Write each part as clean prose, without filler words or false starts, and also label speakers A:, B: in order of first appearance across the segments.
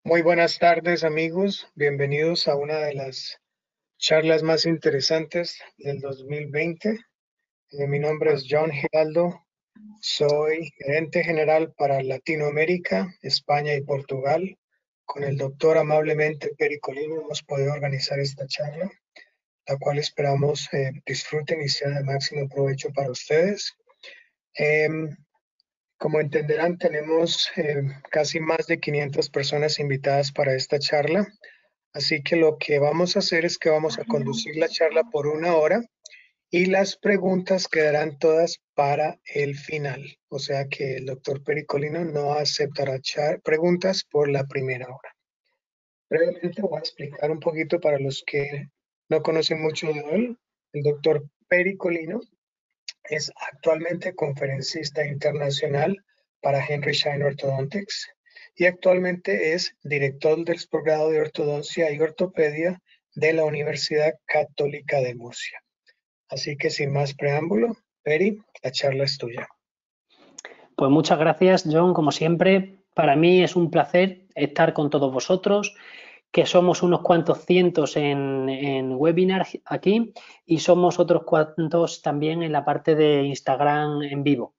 A: Muy buenas tardes, amigos. Bienvenidos a una de las charlas más interesantes del 2020. Mi nombre es John Giraldo. Soy gerente general para Latinoamérica, España y Portugal. Con el doctor amablemente Pericolino hemos podido organizar esta charla, la cual esperamos disfruten y sea de máximo provecho para ustedes. Em, Como entenderán, tenemos casi más de 500 personas invitadas para esta charla. Así que lo que vamos a hacer es que vamos a conducir la charla por una hora y las preguntas quedarán todas para el final. O sea que el doctor Pericolino no aceptará preguntas por la primera hora. Brevemente voy a explicar un poquito para los que no conocen mucho de él. El doctor Pericolino es actualmente conferencista internacional para Henry Schein Orthodontics y actualmente es director del posgrado de ortodoncia y ortopedia de la Universidad Católica de Murcia. Así que sin más preámbulo, Peri, la charla es tuya.
B: Pues muchas gracias, John, como siempre. Para mí es un placer estar con todos vosotros, que somos unos cuantos cientos en webinar aquí y somos otros cuantos también en la parte de Instagram en vivo.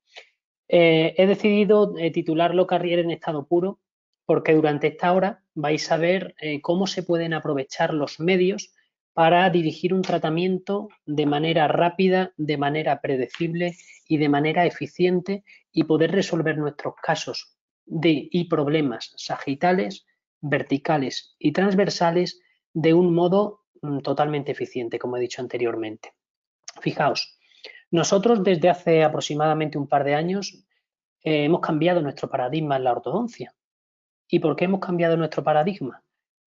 B: He decidido titularlo Carriera en estado puro porque durante esta hora vais a ver cómo se pueden aprovechar los medios para dirigir un tratamiento de manera rápida, de manera predecible y de manera eficiente y poder resolver nuestros casos y problemas sagitales, verticales y transversales de un modo totalmente eficiente, como he dicho anteriormente. Fijaos, nosotros desde hace aproximadamente un par de años hemos cambiado nuestro paradigma en la ortodoncia. ¿Y por qué hemos cambiado nuestro paradigma?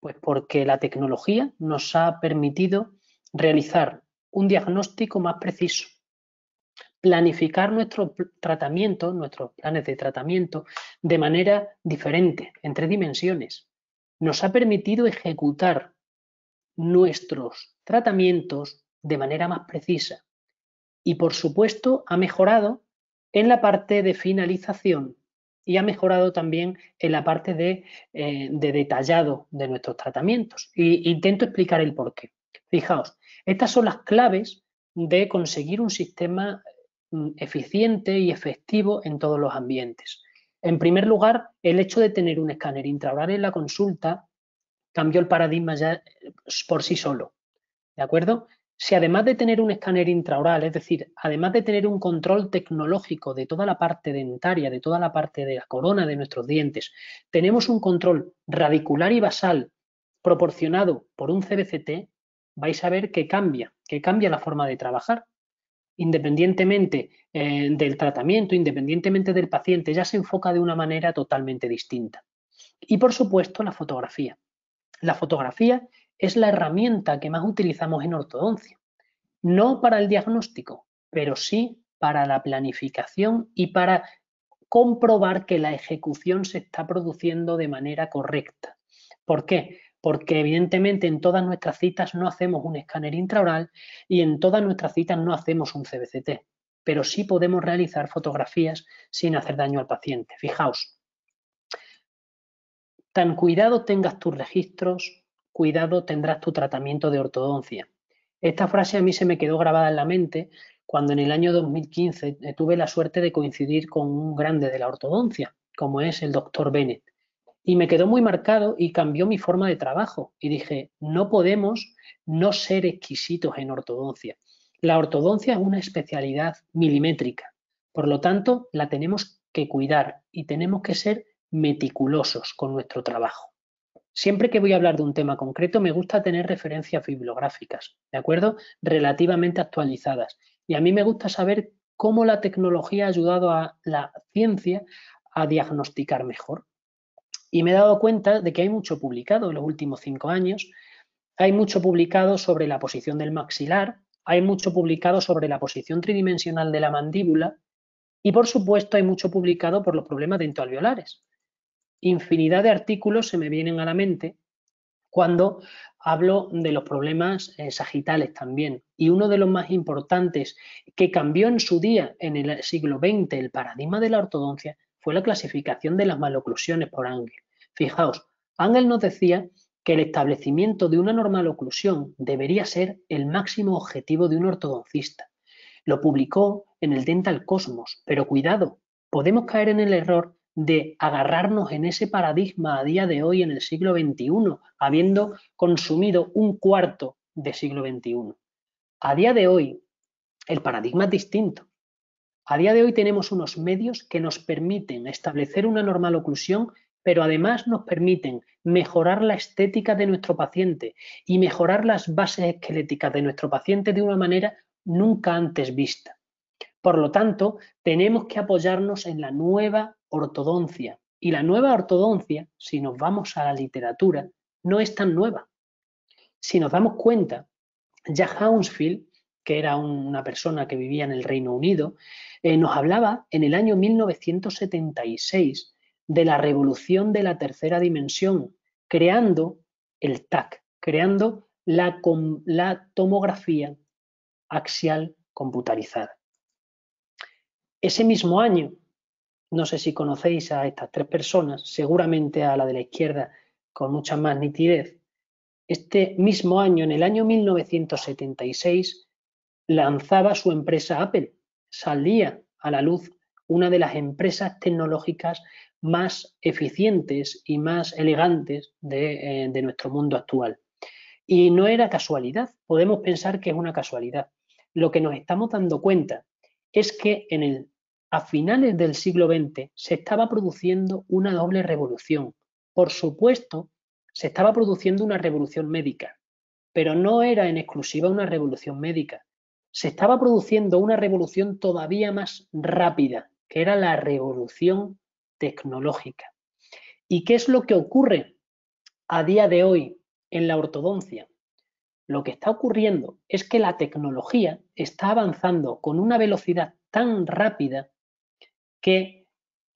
B: Pues porque la tecnología nos ha permitido realizar un diagnóstico más preciso, planificar nuestros tratamientos, nuestros planes de tratamiento de manera diferente, en 3 dimensiones. Nos ha permitido ejecutar nuestros tratamientos de manera más precisa y, por supuesto, ha mejorado en la parte de finalización y ha mejorado también en la parte de detallado de nuestros tratamientos. Y intento explicar el porqué. Fijaos, estas son las claves de conseguir un sistema eficiente y efectivo en todos los ambientes. En primer lugar, el hecho de tener un escáner intraoral en la consulta cambió el paradigma ya por sí solo. ¿De acuerdo? Si además de tener un escáner intraoral, es decir, además de tener un control tecnológico de toda la parte dentaria, de toda la parte de la corona de nuestros dientes, tenemos un control radicular y basal proporcionado por un CBCT, vais a ver que cambia la forma de trabajar. Independientemente del tratamiento, independientemente del paciente, ya se enfoca de una manera totalmente distinta. Y por supuesto, la fotografía. La fotografía es la herramienta que más utilizamos en ortodoncia, no para el diagnóstico, pero sí para la planificación y para comprobar que la ejecución se está produciendo de manera correcta. ¿Por qué? Porque evidentemente en todas nuestras citas no hacemos un escáner intraoral y en todas nuestras citas no hacemos un CBCT, pero sí podemos realizar fotografías sin hacer daño al paciente. Fijaos, tan cuidado tengas tus registros, cuidado tendrás tu tratamiento de ortodoncia. Esta frase a mí se me quedó grabada en la mente cuando en el año 2015 tuve la suerte de coincidir con un grande de la ortodoncia, como es el doctor Bennett. Y me quedó muy marcado y cambió mi forma de trabajo. Y dije, no podemos no ser exquisitos en ortodoncia. La ortodoncia es una especialidad milimétrica. Por lo tanto, la tenemos que cuidar y tenemos que ser meticulosos con nuestro trabajo. Siempre que voy a hablar de un tema concreto, me gusta tener referencias bibliográficas, ¿de acuerdo? Relativamente actualizadas. Y a mí me gusta saber cómo la tecnología ha ayudado a la ciencia a diagnosticar mejor. Y me he dado cuenta de que hay mucho publicado en los últimos 5 años. Hay mucho publicado sobre la posición del maxilar, hay mucho publicado sobre la posición tridimensional de la mandíbula y, por supuesto, hay mucho publicado por los problemas dentoalveolares. Infinidad de artículos se me vienen a la mente cuando hablo de los problemas sagitales también. Y uno de los más importantes que cambió en su día, en el siglo XX, el paradigma de la ortodoncia, fue la clasificación de las maloclusiones por Angel. Fijaos, Ángel nos decía que el establecimiento de una normal oclusión debería ser el máximo objetivo de un ortodoncista. Lo publicó en el Dental Cosmos, pero cuidado, podemos caer en el error de agarrarnos en ese paradigma a día de hoy en el siglo XXI, habiendo consumido un cuarto del siglo XXI. A día de hoy, el paradigma es distinto. A día de hoy tenemos unos medios que nos permiten establecer una normal oclusión, pero además nos permiten mejorar la estética de nuestro paciente y mejorar las bases esqueléticas de nuestro paciente de una manera nunca antes vista. Por lo tanto, tenemos que apoyarnos en la nueva ortodoncia. Y la nueva ortodoncia, si nos vamos a la literatura, no es tan nueva. Si nos damos cuenta, Jack Hounsfield, que era una persona que vivía en el Reino Unido, nos hablaba en el año 1976 de la revolución de la tercera dimensión, creando el TAC, creando la tomografía axial computarizada. Ese mismo año, no sé si conocéis a estas tres personas, seguramente a la de la izquierda con mucha más nitidez. Este mismo año, en el año 1976, lanzaba su empresa Apple. Salía a la luz una de las empresas tecnológicas más eficientes y más elegantes de nuestro mundo actual. Y no era casualidad, podemos pensar que es una casualidad. Lo que nos estamos dando cuenta es que a finales del siglo XX se estaba produciendo una doble revolución. Por supuesto, se estaba produciendo una revolución médica, pero no era en exclusiva una revolución médica. Se estaba produciendo una revolución todavía más rápida, que era la revolución tecnológica. ¿Y qué es lo que ocurre a día de hoy en la ortodoncia? Lo que está ocurriendo es que la tecnología está avanzando con una velocidad tan rápida que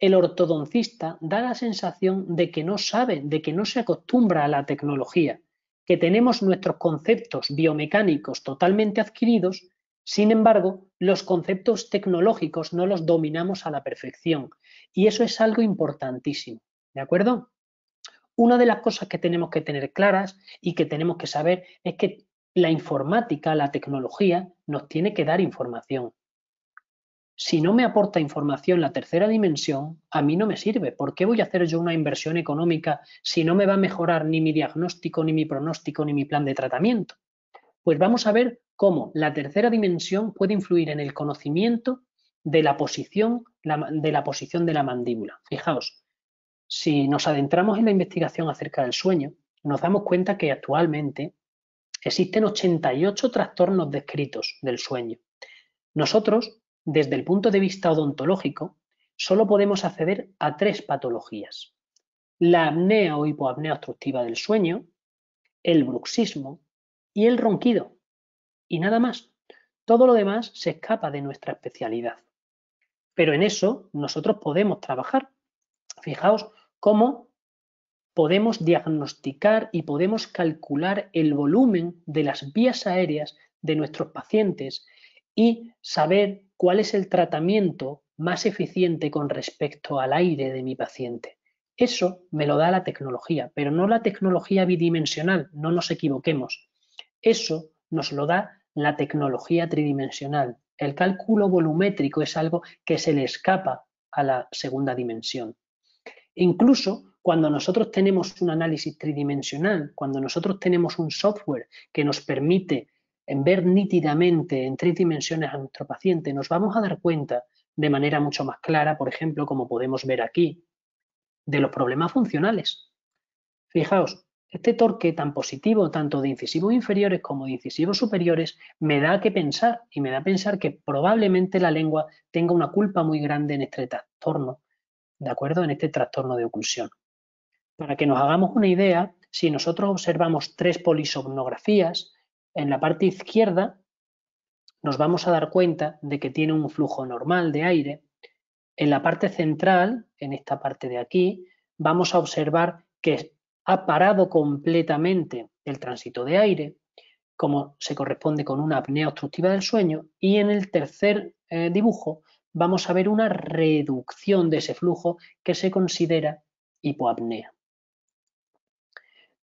B: el ortodoncista da la sensación de que no sabe, de que no se acostumbra a la tecnología, que tenemos nuestros conceptos biomecánicos totalmente adquiridos, sin embargo, los conceptos tecnológicos no los dominamos a la perfección. Y eso es algo importantísimo, ¿de acuerdo? Una de las cosas que tenemos que tener claras y que tenemos que saber es que la informática, la tecnología, nos tiene que dar información. Si no me aporta información la tercera dimensión, a mí no me sirve. ¿Por qué voy a hacer yo una inversión económica si no me va a mejorar ni mi diagnóstico, ni mi pronóstico, ni mi plan de tratamiento? Pues vamos a ver cómo la tercera dimensión puede influir en el conocimiento de la posición de la mandíbula. Fijaos, si nos adentramos en la investigación acerca del sueño, nos damos cuenta que actualmente existen 88 trastornos descritos del sueño. Nosotros, desde el punto de vista odontológico, solo podemos acceder a 3 patologías: la apnea o hipoapnea obstructiva del sueño, el bruxismo y el ronquido. Y nada más. Todo lo demás se escapa de nuestra especialidad. Pero en eso nosotros podemos trabajar. Fijaos cómo podemos diagnosticar y podemos calcular el volumen de las vías aéreas de nuestros pacientes y saber cuál es el tratamiento más eficiente con respecto al aire de mi paciente. Eso me lo da la tecnología, pero no la tecnología bidimensional, no nos equivoquemos. Eso nos lo da la tecnología tridimensional. El cálculo volumétrico es algo que se le escapa a la segunda dimensión. Incluso cuando nosotros tenemos un análisis tridimensional, cuando nosotros tenemos un software que nos permite ver nítidamente en 3 dimensiones a nuestro paciente, nos vamos a dar cuenta de manera mucho más clara, por ejemplo, como podemos ver aquí, de los problemas funcionales. Fijaos, este torque tan positivo, tanto de incisivos inferiores como de incisivos superiores, me da que pensar y me da a pensar que probablemente la lengua tenga una culpa muy grande en este trastorno, ¿de acuerdo? En este trastorno de oclusión. Para que nos hagamos una idea, si nosotros observamos 3 polisomnografías, en la parte izquierda nos vamos a dar cuenta de que tiene un flujo normal de aire. En la parte central, en esta parte de aquí, vamos a observar que ha parado completamente el tránsito de aire, como se corresponde con una apnea obstructiva del sueño, y en el tercer dibujo vamos a ver una reducción de ese flujo que se considera hipoapnea.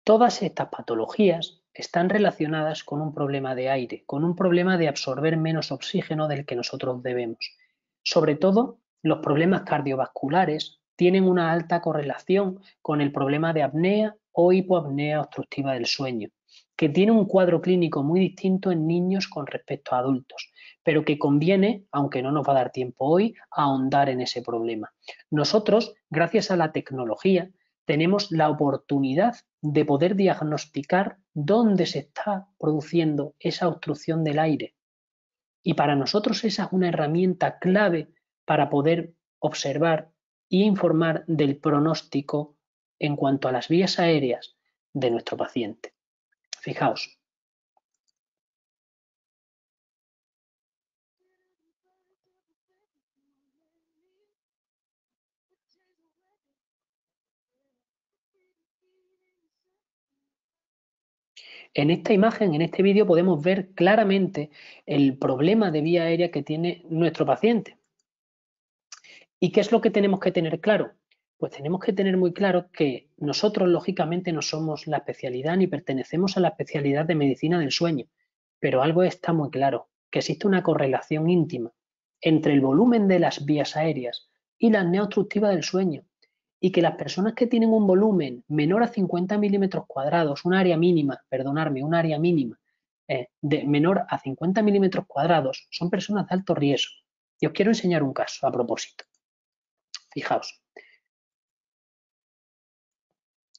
B: Todas estas patologías están relacionadas con un problema de aire, con un problema de absorber menos oxígeno del que nosotros debemos. Sobre todo, los problemas cardiovasculares tienen una alta correlación con el problema de apnea o hipoapnea obstructiva del sueño, que tiene un cuadro clínico muy distinto en niños con respecto a adultos, pero que conviene, aunque no nos va a dar tiempo hoy, ahondar en ese problema. Nosotros, gracias a la tecnología, tenemos la oportunidad de poder diagnosticar dónde se está produciendo esa obstrucción del aire. Y para nosotros esa es una herramienta clave para poder observar e informar del pronóstico en cuanto a las vías aéreas de nuestro paciente. Fijaos. En esta imagen, en este vídeo, podemos ver claramente el problema de vía aérea que tiene nuestro paciente. ¿Y qué es lo que tenemos que tener claro? Pues tenemos que tener muy claro que nosotros, lógicamente, no somos la especialidad ni pertenecemos a la especialidad de medicina del sueño, pero algo está muy claro, que existe una correlación íntima entre el volumen de las vías aéreas y la apnea obstructiva del sueño, y que las personas que tienen un volumen menor a 50 milímetros cuadrados, un área mínima, perdonadme, un área mínima de menor a 50 milímetros cuadrados, son personas de alto riesgo. Y os quiero enseñar un caso a propósito. Fijaos,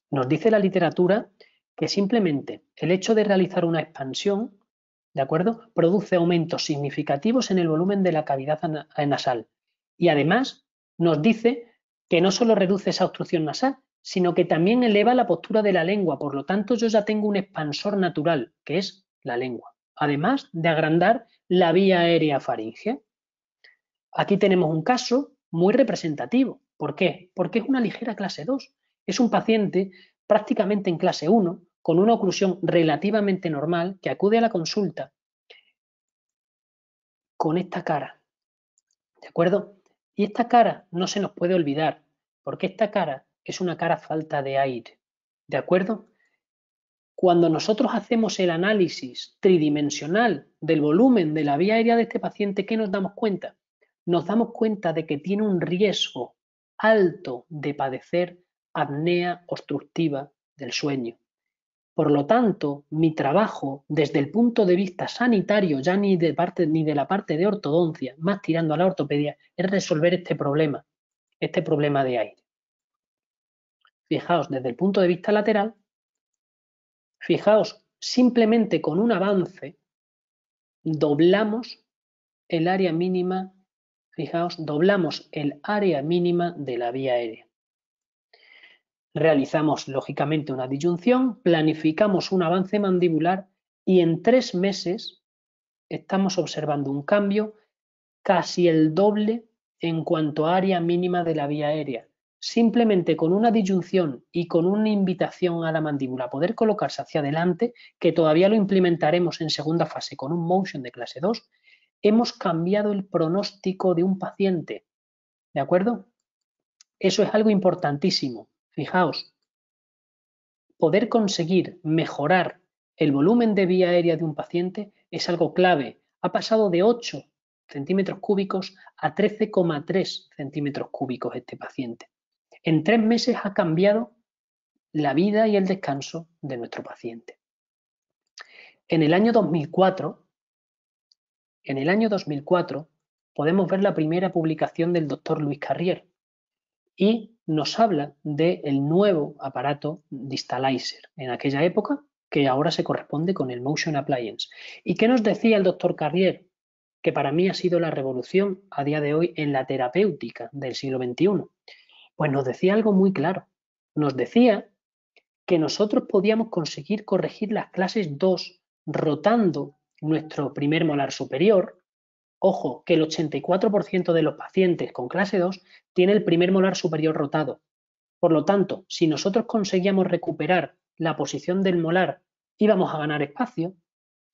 B: nos dice la literatura que simplemente el hecho de realizar una expansión, ¿de acuerdo?, produce aumentos significativos en el volumen de la cavidad nasal. Y además nos dice que no solo reduce esa obstrucción nasal, sino que también eleva la postura de la lengua. Por lo tanto, yo ya tengo un expansor natural, que es la lengua, además de agrandar la vía aérea faríngea. Aquí tenemos un caso muy representativo. ¿Por qué? Porque es una ligera clase 2. Es un paciente prácticamente en clase 1, con una oclusión relativamente normal, que acude a la consulta con esta cara. ¿De acuerdo? Y esta cara no se nos puede olvidar, porque esta cara es una cara falta de aire. ¿De acuerdo? Cuando nosotros hacemos el análisis tridimensional del volumen de la vía aérea de este paciente, ¿qué nos damos cuenta? Nos damos cuenta de que tiene un riesgo alto de padecer apnea obstructiva del sueño. Por lo tanto, mi trabajo desde el punto de vista sanitario, ya ni de la parte de ortodoncia, más tirando a la ortopedia, es resolver este problema de aire. Fijaos, desde el punto de vista lateral, fijaos, simplemente con un avance doblamos el área mínima, fijaos, doblamos el área mínima de la vía aérea. Realizamos lógicamente una disyunción, planificamos un avance mandibular y en 3 meses estamos observando un cambio casi el doble en cuanto a área mínima de la vía aérea. Simplemente con una disyunción y con una invitación a la mandíbula a poder colocarse hacia adelante, que todavía lo implementaremos en segunda fase con un motion de clase 2, hemos cambiado el pronóstico de un paciente. ¿De acuerdo? Eso es algo importantísimo. Fijaos, poder conseguir mejorar el volumen de vía aérea de un paciente es algo clave. Ha pasado de 8 centímetros cúbicos a 13,3 centímetros cúbicos este paciente. En 3 meses ha cambiado la vida y el descanso de nuestro paciente. En el año 2004, podemos ver la primera publicación del doctor Luis Carrier y nos habla del nuevo aparato Distalizer en aquella época, que ahora se corresponde con el Motion Appliance. ¿Y qué nos decía el doctor Carrier? Que para mí ha sido la revolución a día de hoy en la terapéutica del siglo XXI. Pues nos decía algo muy claro. Nos decía que nosotros podíamos conseguir corregir las clases 2 rotando nuestro primer molar superior. Ojo, que el 84% de los pacientes con clase 2 tiene el primer molar superior rotado. Por lo tanto, si nosotros conseguíamos recuperar la posición del molar, íbamos a ganar espacio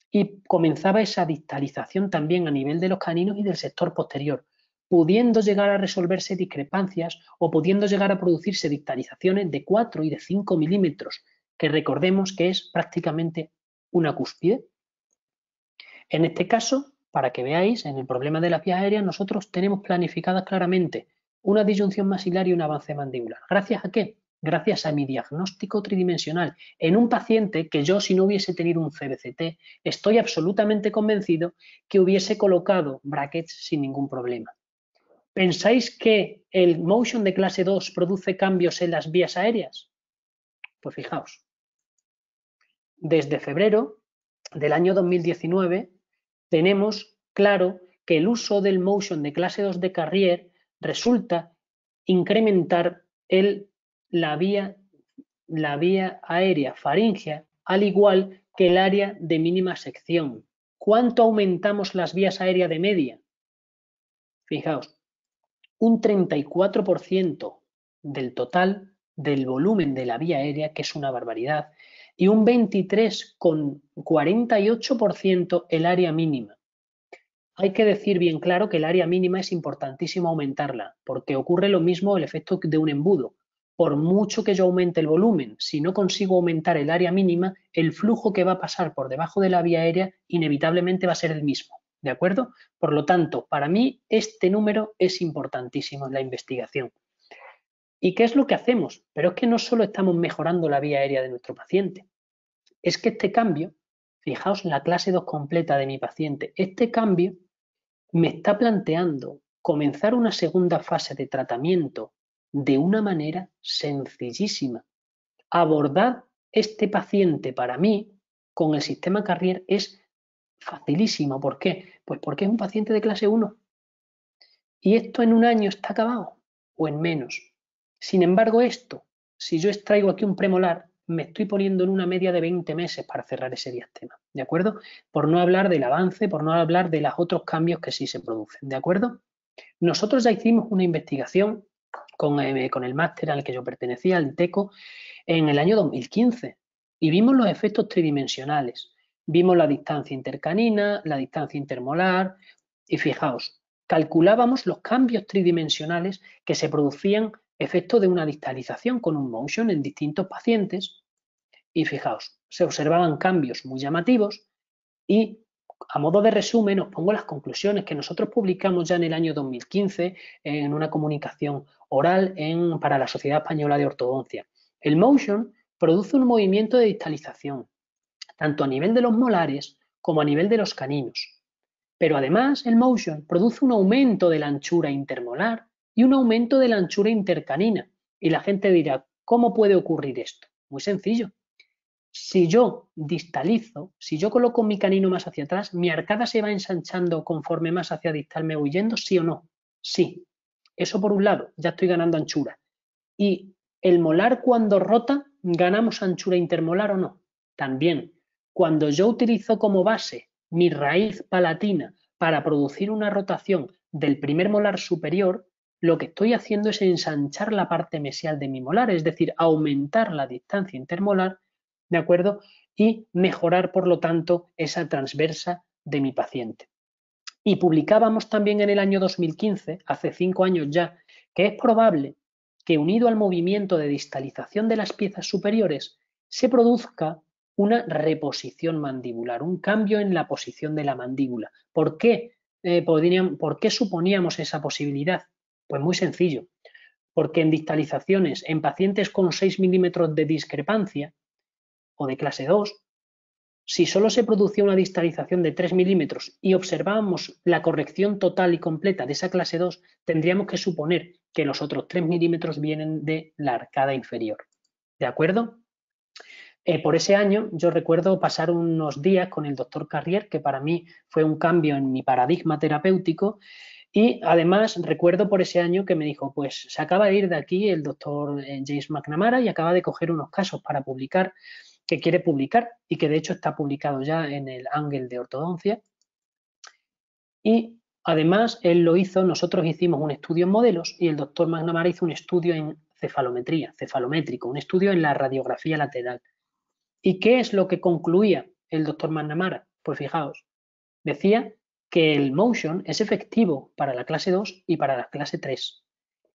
B: y comenzaba esa distalización también a nivel de los caninos y del sector posterior, pudiendo llegar a resolverse discrepancias o pudiendo llegar a producirse distalizaciones de 4 y de 5 milímetros, que recordemos que es prácticamente una cúspide. En este caso, para que veáis, en el problema de las vías aéreas nosotros tenemos planificadas claramente una disyunción maxilar y un avance mandibular. ¿Gracias a qué? Gracias a mi diagnóstico tridimensional en un paciente que yo, si no hubiese tenido un CBCT, estoy absolutamente convencido que hubiese colocado brackets sin ningún problema. ¿Pensáis que el motion de clase 2 produce cambios en las vías aéreas? Pues fijaos, desde febrero del año 2019 tenemos claro que el uso del motion de clase 2 de Carrier resulta incrementar la vía aérea faríngea, al igual que el área de mínima sección. ¿Cuánto aumentamos las vías aéreas de media? Fijaos, un 34% del total del volumen de la vía aérea, que es una barbaridad, y un 23,48% el área mínima. Hay que decir bien claro que el área mínima es importantísimo aumentarla, porque ocurre lo mismo el efecto de un embudo. Por mucho que yo aumente el volumen, si no consigo aumentar el área mínima, el flujo que va a pasar por debajo de la vía aérea inevitablemente va a ser el mismo. ¿De acuerdo? Por lo tanto, para mí este número es importantísimo en la investigación. ¿Y qué es lo que hacemos? Pero es que no solo estamos mejorando la vía aérea de nuestro paciente, es que este cambio, fijaos la clase 2 completa de mi paciente, este cambio me está planteando comenzar una segunda fase de tratamiento de una manera sencillísima. Abordar este paciente para mí con el sistema Carrier es facilísimo. ¿Por qué? Pues porque es un paciente de clase 1 y esto en un año está acabado o en menos. Sin embargo, esto, si yo extraigo aquí un premolar, me estoy poniendo en una media de 20 meses para cerrar ese diastema, ¿de acuerdo? Por no hablar del avance, por no hablar de los otros cambios que sí se producen, ¿de acuerdo? Nosotros ya hicimos una investigación con el máster al que yo pertenecía, el TECO, en el año 2015 y vimos los efectos tridimensionales. Vimos la distancia intercanina, la distancia intermolar y fijaos, calculábamos los cambios tridimensionales que se producían efecto de una distalización con un motion en distintos pacientes y fijaos, se observaban cambios muy llamativos y a modo de resumen os pongo las conclusiones que nosotros publicamos ya en el año 2015 en una comunicación oral para la Sociedad Española de Ortodoncia. El motion produce un movimiento de distalización, tanto a nivel de los molares como a nivel de los caninos. Pero además el motion produce un aumento de la anchura intermolar y un aumento de la anchura intercanina. Y la gente dirá, ¿cómo puede ocurrir esto? Muy sencillo. Si yo distalizo, si yo coloco mi canino más hacia atrás, ¿mi arcada se va ensanchando conforme más hacia distal me voy yendo? ¿Sí o no? Sí. Eso por un lado, ya estoy ganando anchura. Y el molar cuando rota, ¿ganamos anchura intermolar o no? También. Cuando yo utilizo como base mi raíz palatina para producir una rotación del primer molar superior, lo que estoy haciendo es ensanchar la parte mesial de mi molar, es decir, aumentar la distancia intermolar, ¿de acuerdo? Y mejorar, por lo tanto, esa transversa de mi paciente. Y publicábamos también en el año 2015, hace 5 años ya, que es probable que unido al movimiento de distalización de las piezas superiores se produzca una reposición mandibular, un cambio en la posición de la mandíbula. ¿Por qué suponíamos esa posibilidad? Pues muy sencillo, porque en distalizaciones en pacientes con 6 milímetros de discrepancia o de clase 2, si solo se producía una distalización de 3 milímetros y observábamos la corrección total y completa de esa clase 2, tendríamos que suponer que los otros 3 milímetros vienen de la arcada inferior. ¿De acuerdo? Por ese año yo recuerdo pasar unos días con el doctor Carrier, que para mí fue un cambio en mi paradigma terapéutico, y además recuerdo por ese año que me dijo, pues se acaba de ir de aquí el doctor James McNamara y acaba de coger unos casos para publicar, que quiere publicar y que de hecho está publicado ya en el Ángel de Ortodoncia. Y además él lo hizo, nosotros hicimos un estudio en modelos y el doctor McNamara hizo un estudio en cefalometría, cefalométrico, un estudio en la radiografía lateral. ¿Y qué es lo que concluía el doctor McNamara? Pues fijaos, decía que el motion es efectivo para la clase 2 y para la clase 3.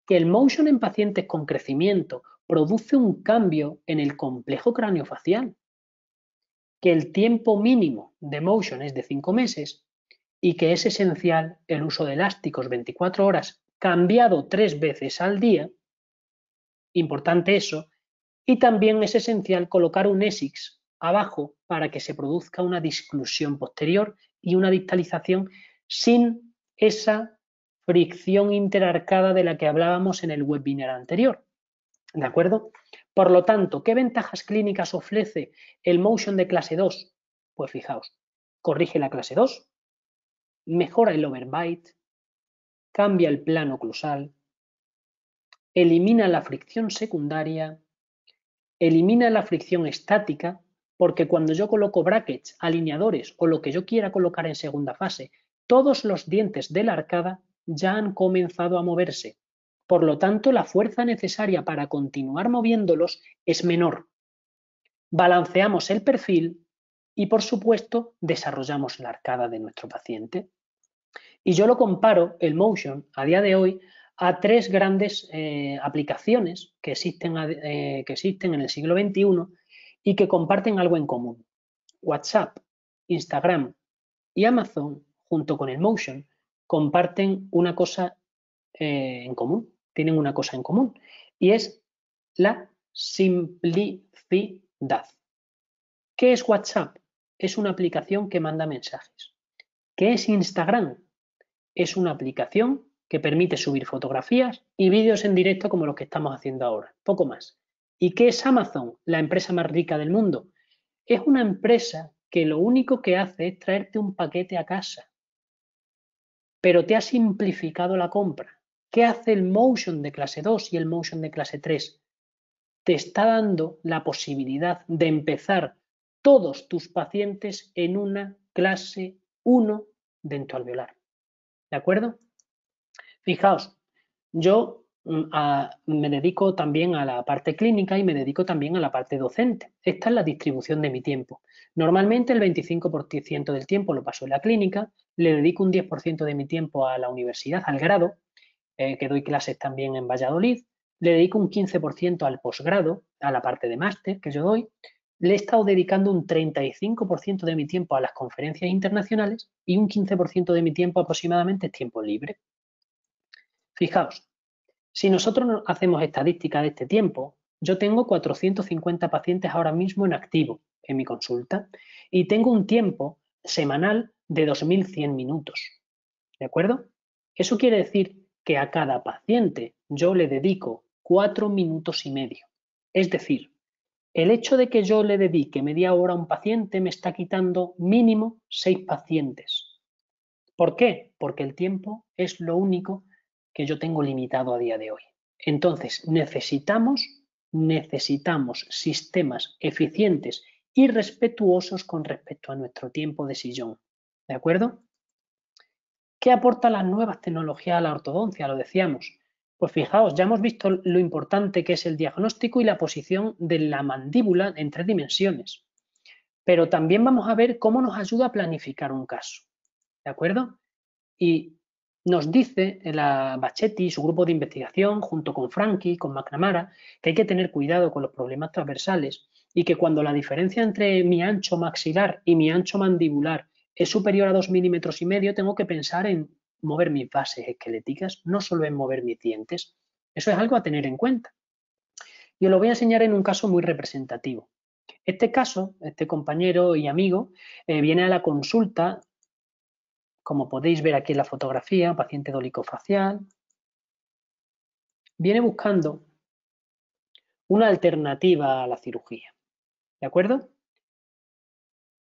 B: Que el motion en pacientes con crecimiento produce un cambio en el complejo craneofacial, que el tiempo mínimo de motion es de 5 meses y que es esencial el uso de elásticos 24 horas cambiado 3 veces al día, importante eso, y también es esencial colocar un ESIX abajo para que se produzca una disclusión posterior y una distalización sin esa fricción interarcada de la que hablábamos en el webinar anterior. ¿De acuerdo? Por lo tanto, ¿qué ventajas clínicas ofrece el Motion de clase 2? Pues fijaos, corrige la clase 2, mejora el overbite, cambia el plano oclusal, elimina la fricción secundaria, elimina la fricción estática, porque cuando yo coloco brackets, alineadores o lo que yo quiera colocar en segunda fase, todos los dientes de la arcada ya han comenzado a moverse. Por lo tanto, la fuerza necesaria para continuar moviéndolos es menor. Balanceamos el perfil y, por supuesto, desarrollamos la arcada de nuestro paciente. Y yo lo comparo, el Motion, a día de hoy, a 3 grandes aplicaciones que existen en el siglo XXI y que comparten algo en común. WhatsApp, Instagram y Amazon, junto con el Motion, comparten una cosa en común, tienen una cosa en común, y es la simplicidad. ¿Qué es WhatsApp? Es una aplicación que manda mensajes. ¿Qué es Instagram? Es una aplicación que permite subir fotografías y vídeos en directo como los que estamos haciendo ahora, poco más. ¿Y qué es Amazon, la empresa más rica del mundo? Es una empresa que lo único que hace es traerte un paquete a casa, pero te ha simplificado la compra. ¿Qué hace el Motion de clase 2 y el Motion de clase 3? Te está dando la posibilidad de empezar todos tus pacientes en una clase 1 dentoalveolar. ¿De acuerdo? Fijaos, yo me dedico también a la parte clínica y me dedico también a la parte docente. Esta es la distribución de mi tiempo. Normalmente el 25% del tiempo lo paso en la clínica, le dedico un 10% de mi tiempo a la universidad, al grado, que doy clases también en Valladolid, le dedico un 15% al posgrado, a la parte de máster que yo doy, le he estado dedicando un 35% de mi tiempo a las conferencias internacionales y un 15% de mi tiempo aproximadamente es tiempo libre. Fijaos, si nosotros hacemos estadística de este tiempo, yo tengo 450 pacientes ahora mismo en activo en mi consulta y tengo un tiempo semanal de 2100 minutos. ¿De acuerdo? Eso quiere decir que a cada paciente yo le dedico 4 minutos y medio. Es decir, el hecho de que yo le dedique media hora a un paciente me está quitando mínimo 6 pacientes. ¿Por qué? Porque el tiempo es lo único que yo tengo limitado a día de hoy. Entonces, necesitamos sistemas eficientes y respetuosos con respecto a nuestro tiempo de sillón. ¿De acuerdo? ¿Qué aportan las nuevas tecnologías a la ortodoncia? Lo decíamos. Pues fijaos, ya hemos visto lo importante que es el diagnóstico y la posición de la mandíbula en 3 dimensiones. Pero también vamos a ver cómo nos ayuda a planificar un caso. ¿De acuerdo? Y nos dice la Bachetti y su grupo de investigación, junto con Franchi, con McNamara, que hay que tener cuidado con los problemas transversales y que cuando la diferencia entre mi ancho maxilar y mi ancho mandibular es superior a 2,5 milímetros, tengo que pensar en mover mis bases esqueléticas, no solo en mover mis dientes. Eso es algo a tener en cuenta. Y os lo voy a enseñar en un caso muy representativo. Este caso, este compañero y amigo, viene a la consulta, como podéis ver aquí en la fotografía, paciente dolicofacial, viene buscando una alternativa a la cirugía. ¿De acuerdo?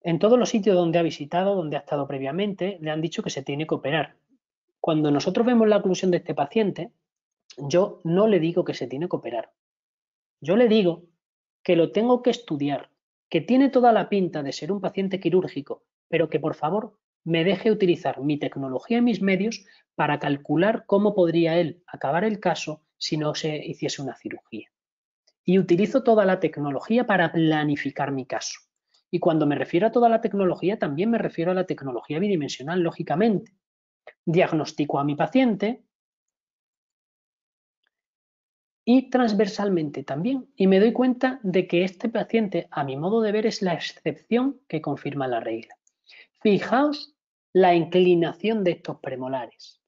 B: En todos los sitios donde ha visitado, donde ha estado previamente, le han dicho que se tiene que operar. Cuando nosotros vemos la oclusión de este paciente, yo no le digo que se tiene que operar. Yo le digo que lo tengo que estudiar, que tiene toda la pinta de ser un paciente quirúrgico, pero que por favor me deje utilizar mi tecnología y mis medios para calcular cómo podría él acabar el caso si no se hiciese una cirugía. Y utilizo toda la tecnología para planificar mi caso. Y cuando me refiero a toda la tecnología, también me refiero a la tecnología bidimensional, lógicamente. Diagnostico a mi paciente, y transversalmente también. Y me doy cuenta de que este paciente, a mi modo de ver, es la excepción que confirma la regla. Fijaos la inclinación de estos premolares.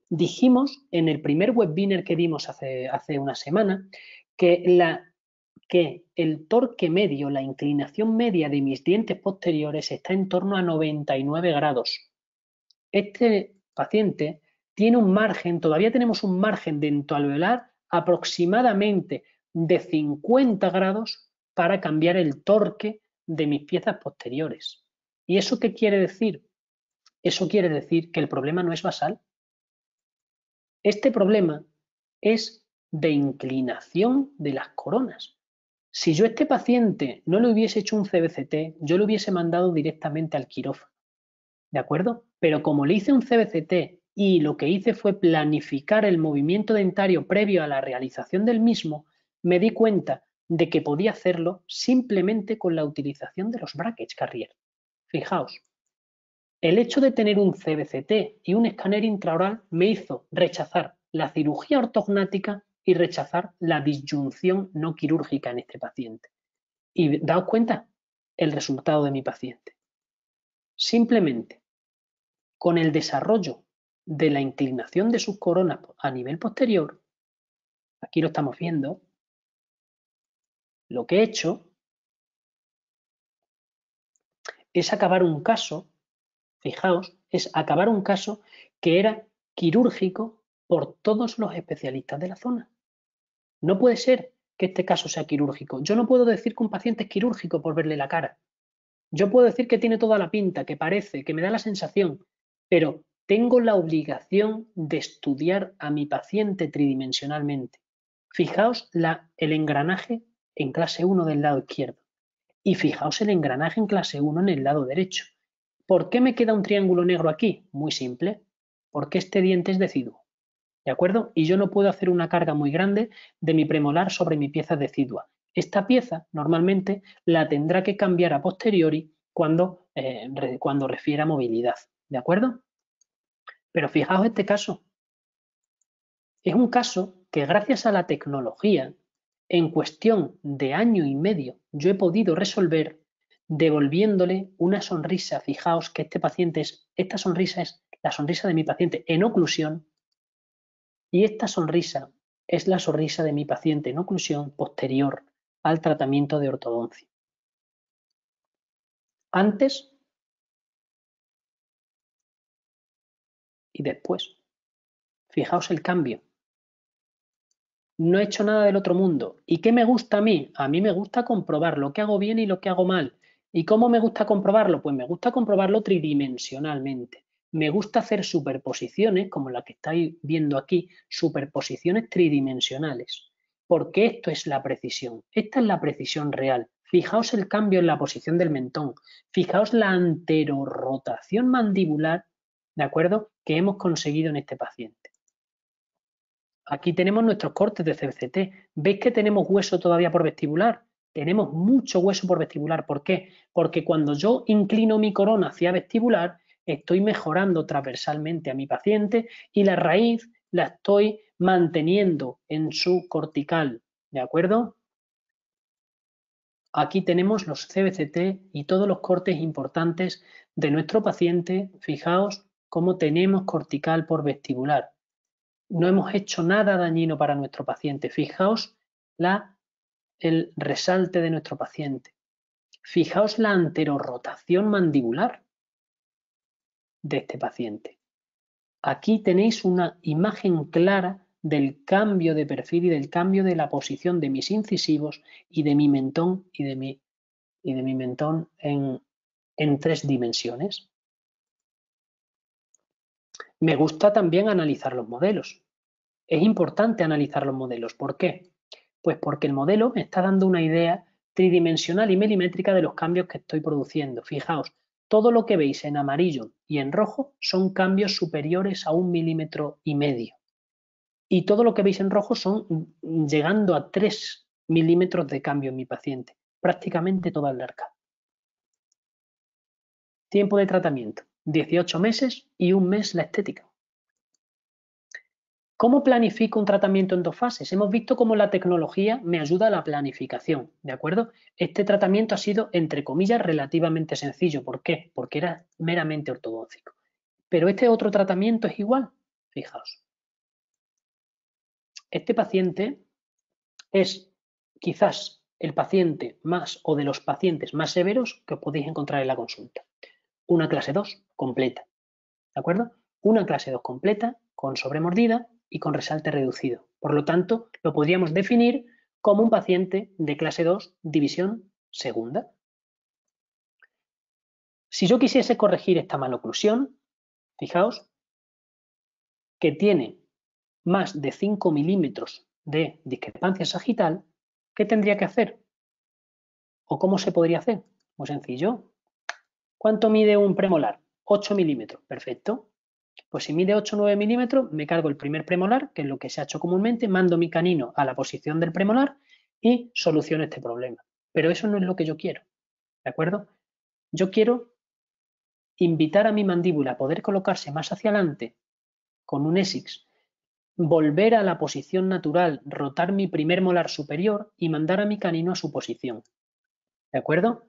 B: Dijimos en el primer webinar que dimos hace una semana que el torque medio, la inclinación media de mis dientes posteriores está en torno a 99 grados. Este paciente tiene un margen, todavía tenemos un margen dentoalveolar aproximadamente de 50 grados para cambiar el torque de mis piezas posteriores. ¿Y eso qué quiere decir? Eso quiere decir que el problema no es basal. Este problema es de inclinación de las coronas. Si yo a este paciente no le hubiese hecho un CBCT, yo lo hubiese mandado directamente al quirófano, ¿de acuerdo? Pero como le hice un CBCT y lo que hice fue planificar el movimiento dentario previo a la realización del mismo, me di cuenta de que podía hacerlo simplemente con la utilización de los brackets Carrier. Fijaos, el hecho de tener un CBCT y un escáner intraoral me hizo rechazar la cirugía ortognática y rechazar la disyunción no quirúrgica en este paciente. Y daos cuenta el resultado de mi paciente. Simplemente con el desarrollo de la inclinación de sus coronas a nivel posterior, aquí lo estamos viendo, lo que he hecho es acabar un caso, fijaos, es acabar un caso que era quirúrgico por todos los especialistas de la zona. No puede ser que este caso sea quirúrgico. Yo no puedo decir que un paciente es quirúrgico por verle la cara. Yo puedo decir que tiene toda la pinta, que parece, que me da la sensación, pero tengo la obligación de estudiar a mi paciente tridimensionalmente. Fijaos el engranaje en clase 1 del lado izquierdo y fijaos el engranaje en clase 1 en el lado derecho. ¿Por qué me queda un triángulo negro aquí? Muy simple, porque este diente es deciduo. ¿De acuerdo? Y yo no puedo hacer una carga muy grande de mi premolar sobre mi pieza decidua. Esta pieza normalmente la tendrá que cambiar a posteriori cuando refiera a movilidad. ¿De acuerdo? Pero fijaos este caso. Es un caso que gracias a la tecnología, en cuestión de año y medio, yo he podido resolver devolviéndole una sonrisa. Fijaos que esta sonrisa es la sonrisa de mi paciente en oclusión. Y esta sonrisa es la sonrisa de mi paciente en oclusión posterior al tratamiento de ortodoncia. Antes y después. Fijaos el cambio. No he hecho nada del otro mundo. ¿Y qué me gusta a mí? A mí me gusta comprobar lo que hago bien y lo que hago mal. ¿Y cómo me gusta comprobarlo? Pues me gusta comprobarlo tridimensionalmente. Me gusta hacer superposiciones, como la que estáis viendo aquí, superposiciones tridimensionales. Porque esto es la precisión. Esta es la precisión real. Fijaos el cambio en la posición del mentón. Fijaos la anterorrotación mandibular, ¿de acuerdo?, que hemos conseguido en este paciente. Aquí tenemos nuestros cortes de CBCT. ¿Veis que tenemos hueso todavía por vestibular? Tenemos mucho hueso por vestibular. ¿Por qué? Porque cuando yo inclino mi corona hacia vestibular, estoy mejorando transversalmente a mi paciente y la raíz la estoy manteniendo en su cortical. ¿De acuerdo? Aquí tenemos los CBCT y todos los cortes importantes de nuestro paciente. Fijaos cómo tenemos cortical por vestibular. No hemos hecho nada dañino para nuestro paciente. Fijaos el resalte de nuestro paciente. Fijaos la anterorrotación mandibular de este paciente. Aquí tenéis una imagen clara del cambio de perfil y del cambio de la posición de mis incisivos y de mi mentón en 3 dimensiones. Me gusta también analizar los modelos. Es importante analizar los modelos. ¿Por qué? Pues porque el modelo me está dando una idea tridimensional y milimétrica de los cambios que estoy produciendo. Fijaos, todo lo que veis en amarillo y en rojo son cambios superiores a 1,5 milímetros. Y todo lo que veis en rojo son llegando a 3 milímetros de cambio en mi paciente. Prácticamente toda el arcada. Tiempo de tratamiento, 18 meses y 1 mes la estética. ¿Cómo planifico un tratamiento en 2 fases? Hemos visto cómo la tecnología me ayuda a la planificación, ¿de acuerdo? Este tratamiento ha sido, entre comillas, relativamente sencillo. ¿Por qué? Porque era meramente ortodóncico. Pero este otro tratamiento es igual. Fijaos. Este paciente es quizás el paciente más o de los pacientes más severos que os podéis encontrar en la consulta. Una clase 2 completa, ¿de acuerdo? Una clase 2 completa con sobremordida y con resalte reducido. Por lo tanto, lo podríamos definir como un paciente de clase 2, división segunda. Si yo quisiese corregir esta maloclusión, fijaos que tiene más de 5 milímetros de discrepancia sagital, ¿qué tendría que hacer? ¿O cómo se podría hacer? Muy sencillo. ¿Cuánto mide un premolar? 8 milímetros. Perfecto. Pues si mide 8 o 9 milímetros, me cargo el primer premolar, que es lo que se ha hecho comúnmente, mando mi canino a la posición del premolar y soluciono este problema. Pero eso no es lo que yo quiero, ¿de acuerdo? Yo quiero invitar a mi mandíbula a poder colocarse más hacia adelante con un ESIX, volver a la posición natural, rotar mi primer molar superior y mandar a mi canino a su posición, ¿de acuerdo?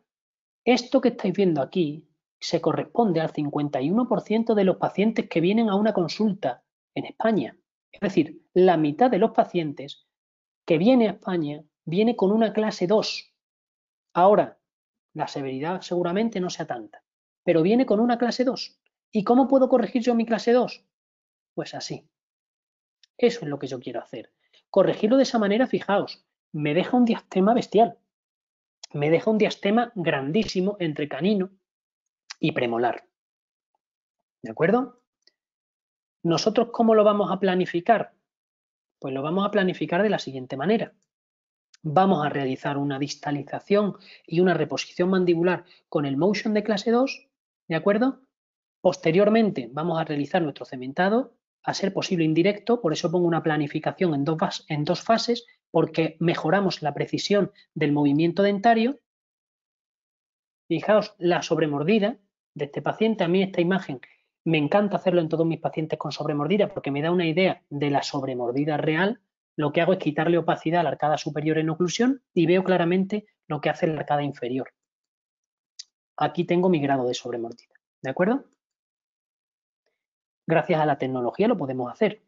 B: Esto que estáis viendo aquí se corresponde al 51% de los pacientes que vienen a una consulta en España. Es decir, la mitad de los pacientes que viene a España viene con una clase 2. Ahora, la severidad seguramente no sea tanta, pero viene con una clase 2. ¿Y cómo puedo corregir yo mi clase 2? Pues así. Eso es lo que yo quiero hacer. Corregirlo de esa manera, fijaos, me deja un diastema bestial. Me deja un diastema grandísimo entre canino y premolar. ¿De acuerdo? ¿Nosotros cómo lo vamos a planificar? Pues lo vamos a planificar de la siguiente manera. Vamos a realizar una distalización y una reposición mandibular con el Motion de clase 2, ¿de acuerdo? Posteriormente vamos a realizar nuestro cementado, a ser posible indirecto, por eso pongo una planificación en dos fases, porque mejoramos la precisión del movimiento dentario. Fijaos la sobremordida de este paciente. A mí esta imagen me encanta hacerlo en todos mis pacientes con sobremordida porque me da una idea de la sobremordida real. Lo que hago es quitarle opacidad a la arcada superior en oclusión y veo claramente lo que hace la arcada inferior. Aquí tengo mi grado de sobremordida, ¿de acuerdo? Gracias a la tecnología lo podemos hacer.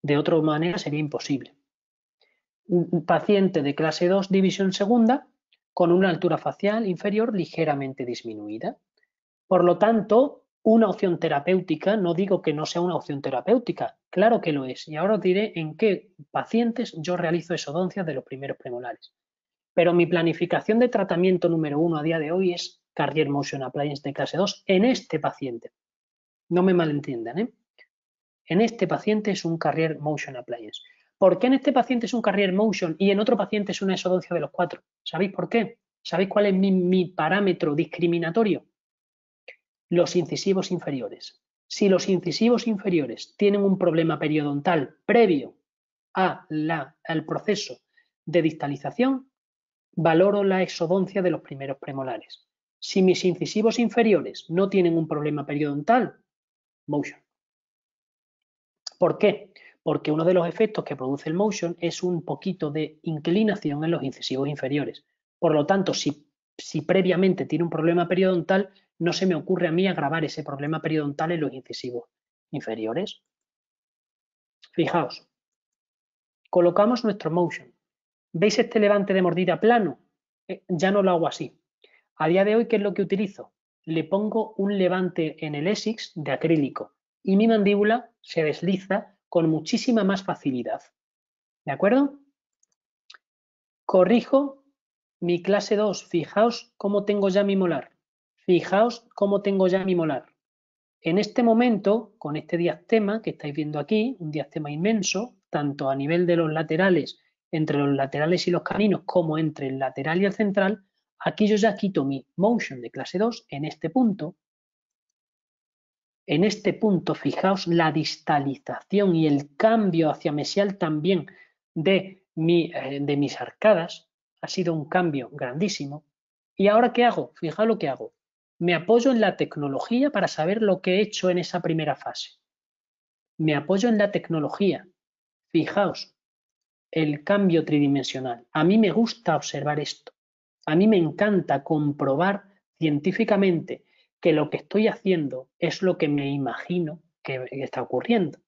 B: De otra manera sería imposible. Un paciente de clase 2, división segunda, con una altura facial inferior ligeramente disminuida. Por lo tanto, una opción terapéutica, no digo que no sea una opción terapéutica, claro que lo es. Y ahora os diré en qué pacientes yo realizo esodoncias de los primeros premolares. Pero mi planificación de tratamiento número 1 a día de hoy es Carrier Motion Appliance de clase 2 en este paciente. No me malentiendan, ¿eh? En este paciente es un Carrier Motion Appliance. ¿Por qué en este paciente es un Carrier Motion y en otro paciente es una esodoncia de los 4? ¿Sabéis por qué? ¿Sabéis cuál es mi parámetro discriminatorio? Los incisivos inferiores. Si los incisivos inferiores tienen un problema periodontal previo al proceso de distalización, valoro la exodoncia de los primeros premolares. Si mis incisivos inferiores no tienen un problema periodontal, motion. ¿Por qué? Porque uno de los efectos que produce el motion es un poquito de inclinación en los incisivos inferiores. Por lo tanto, si previamente tiene un problema periodontal, no se me ocurre a mí agravar ese problema periodontal en los incisivos inferiores. Fijaos, colocamos nuestro motion. ¿Veis este levante de mordida plano? Ya no lo hago así. A día de hoy, ¿qué es lo que utilizo? Le pongo un levante en el ESIX de acrílico y mi mandíbula se desliza con muchísima más facilidad. ¿De acuerdo? Corrijo mi clase 2. Fijaos cómo tengo ya mi molar. Fijaos cómo tengo ya mi molar. En este momento, con este diastema que estáis viendo aquí, un diastema inmenso, tanto a nivel de los laterales, entre los laterales y los caninos, como entre el lateral y el central, aquí yo ya quito mi motion de clase 2 en este punto. En este punto, fijaos la distalización y el cambio hacia mesial también de mis arcadas. Ha sido un cambio grandísimo. ¿Y ahora qué hago? Fijaos lo que hago. Me apoyo en la tecnología para saber lo que he hecho en esa primera fase. Me apoyo en la tecnología. Fijaos, el cambio tridimensional. A mí me gusta observar esto. A mí me encanta comprobar científicamente que lo que estoy haciendo es lo que me imagino que está ocurriendo.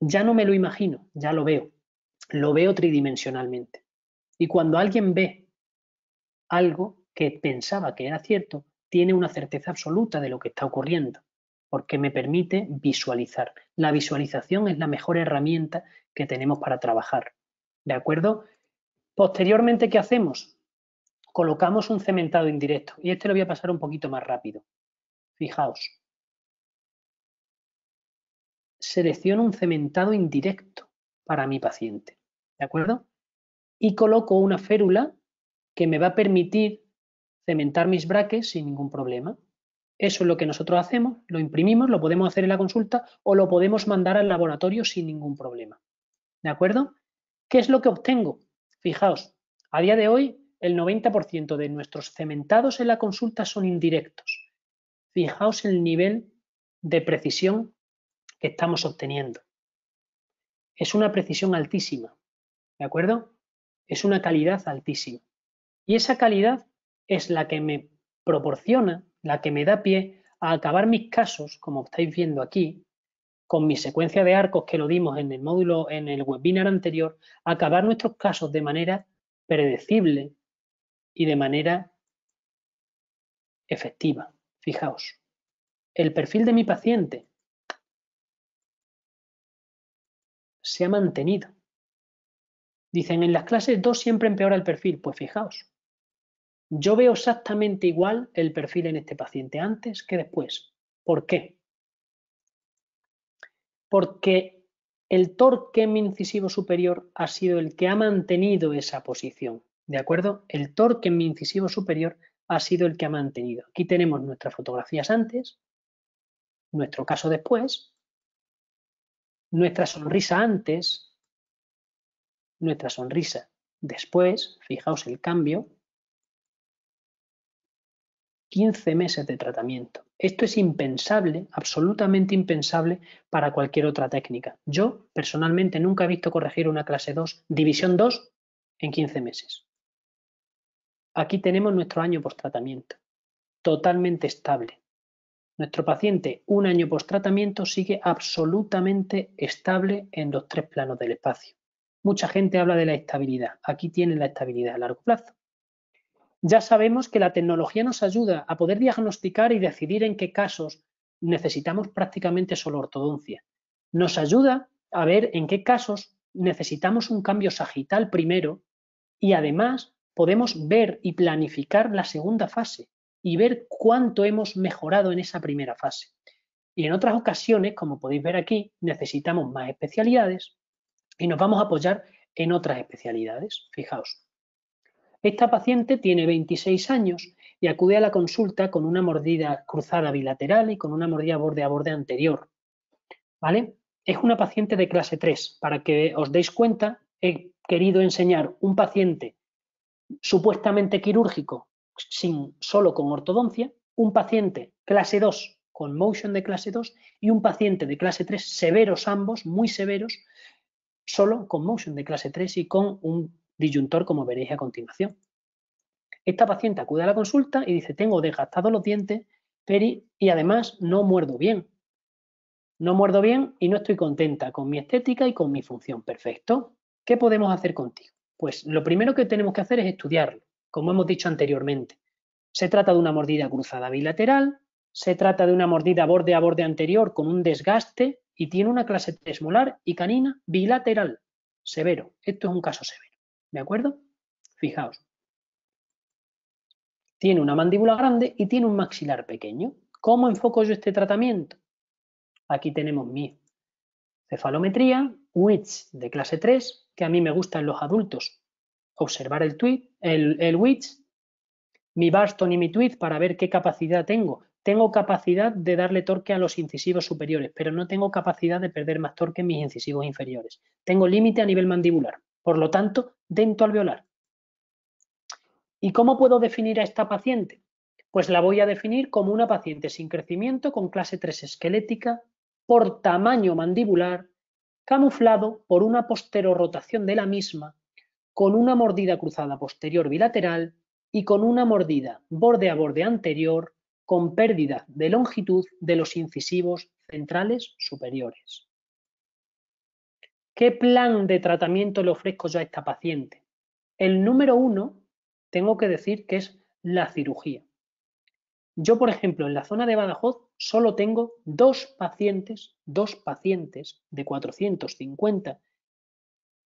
B: Ya no me lo imagino, ya lo veo tridimensionalmente. Y cuando alguien ve algo que pensaba que era cierto, tiene una certeza absoluta de lo que está ocurriendo, porque me permite visualizar. La visualización es la mejor herramienta que tenemos para trabajar. ¿De acuerdo? Posteriormente, ¿qué hacemos? Colocamos un cementado indirecto. Y este lo voy a pasar un poquito más rápido. Fijaos. Selecciono un cementado indirecto para mi paciente. ¿De acuerdo? Y coloco una férula que me va a permitir cementar mis braques sin ningún problema. Eso es lo que nosotros hacemos, lo imprimimos, lo podemos hacer en la consulta o lo podemos mandar al laboratorio sin ningún problema. ¿De acuerdo? ¿Qué es lo que obtengo? Fijaos, a día de hoy el 90% de nuestros cementados en la consulta son indirectos. Fijaos el nivel de precisión que estamos obteniendo. Es una precisión altísima, ¿de acuerdo? Es una calidad altísima. Y esa calidad es la que me proporciona, la que me da pie a acabar mis casos, como estáis viendo aquí, con mi secuencia de arcos que lo dimos en el módulo, en el webinar anterior, acabar nuestros casos de manera predecible y de manera efectiva. Fijaos, el perfil de mi paciente se ha mantenido. Dicen, en las clases 2 siempre empeora el perfil. Pues fijaos, yo veo exactamente igual el perfil en este paciente antes que después. ¿Por qué? Porque el torque en mi incisivo superior ha sido el que ha mantenido esa posición. ¿De acuerdo? El torque en mi incisivo superior ha sido el que ha mantenido. Aquí tenemos nuestras fotografías antes, nuestro caso después, nuestra sonrisa antes, nuestra sonrisa después, fijaos el cambio, 15 meses de tratamiento. Esto es impensable, absolutamente impensable para cualquier otra técnica. Yo, personalmente, nunca he visto corregir una clase 2, división 2, en 15 meses. Aquí tenemos nuestro año post-tratamiento, totalmente estable. Nuestro paciente, un año post-tratamiento, sigue absolutamente estable en los 3 planos del espacio. Mucha gente habla de la estabilidad. Aquí tiene la estabilidad a largo plazo. Ya sabemos que la tecnología nos ayuda a poder diagnosticar y decidir en qué casos necesitamos prácticamente solo ortodoncia. Nos ayuda a ver en qué casos necesitamos un cambio sagital primero y además podemos ver y planificar la segunda fase y ver cuánto hemos mejorado en esa primera fase. Y en otras ocasiones, como podéis ver aquí, necesitamos más especialidades y nos vamos a apoyar en otras especialidades. Fijaos. Esta paciente tiene 26 años y acude a la consulta con una mordida cruzada bilateral y con una mordida borde a borde anterior. ¿Vale? Es una paciente de clase 3. Para que os deis cuenta, he querido enseñar un paciente supuestamente quirúrgico solo con ortodoncia, un paciente clase 2 con motion de clase 2 y un paciente de clase 3, severos ambos, muy severos, solo con motion de clase 3 y con un disyuntor, como veréis a continuación. Esta paciente acude a la consulta y dice, tengo desgastados los dientes, y además no muerdo bien. No muerdo bien y no estoy contenta con mi estética y con mi función. Perfecto. ¿Qué podemos hacer contigo? Pues lo primero que tenemos que hacer es estudiarlo, como hemos dicho anteriormente. Se trata de una mordida cruzada bilateral, se trata de una mordida borde a borde anterior con un desgaste y tiene una clase 3 molar y canina bilateral. Severo. Esto es un caso severo. ¿De acuerdo? Fijaos. Tiene una mandíbula grande y tiene un maxilar pequeño. ¿Cómo enfoco yo este tratamiento? Aquí tenemos mi cefalometría, WITS de clase 3, que a mí me gusta en los adultos observar el WITS, mi Barston y mi Tweed para ver qué capacidad tengo. Tengo capacidad de darle torque a los incisivos superiores, pero no tengo capacidad de perder más torque en mis incisivos inferiores. Tengo límite a nivel mandibular, por lo tanto, dento alveolar. ¿Y cómo puedo definir a esta paciente? Pues la voy a definir como una paciente sin crecimiento con clase 3 esquelética por tamaño mandibular camuflado por una posterorrotación de la misma, con una mordida cruzada posterior bilateral y con una mordida borde a borde anterior con pérdida de longitud de los incisivos centrales superiores. ¿Qué plan de tratamiento le ofrezco yo a esta paciente? El número 1, tengo que decir que es la cirugía. Yo, por ejemplo, en la zona de Badajoz solo tengo dos pacientes de 450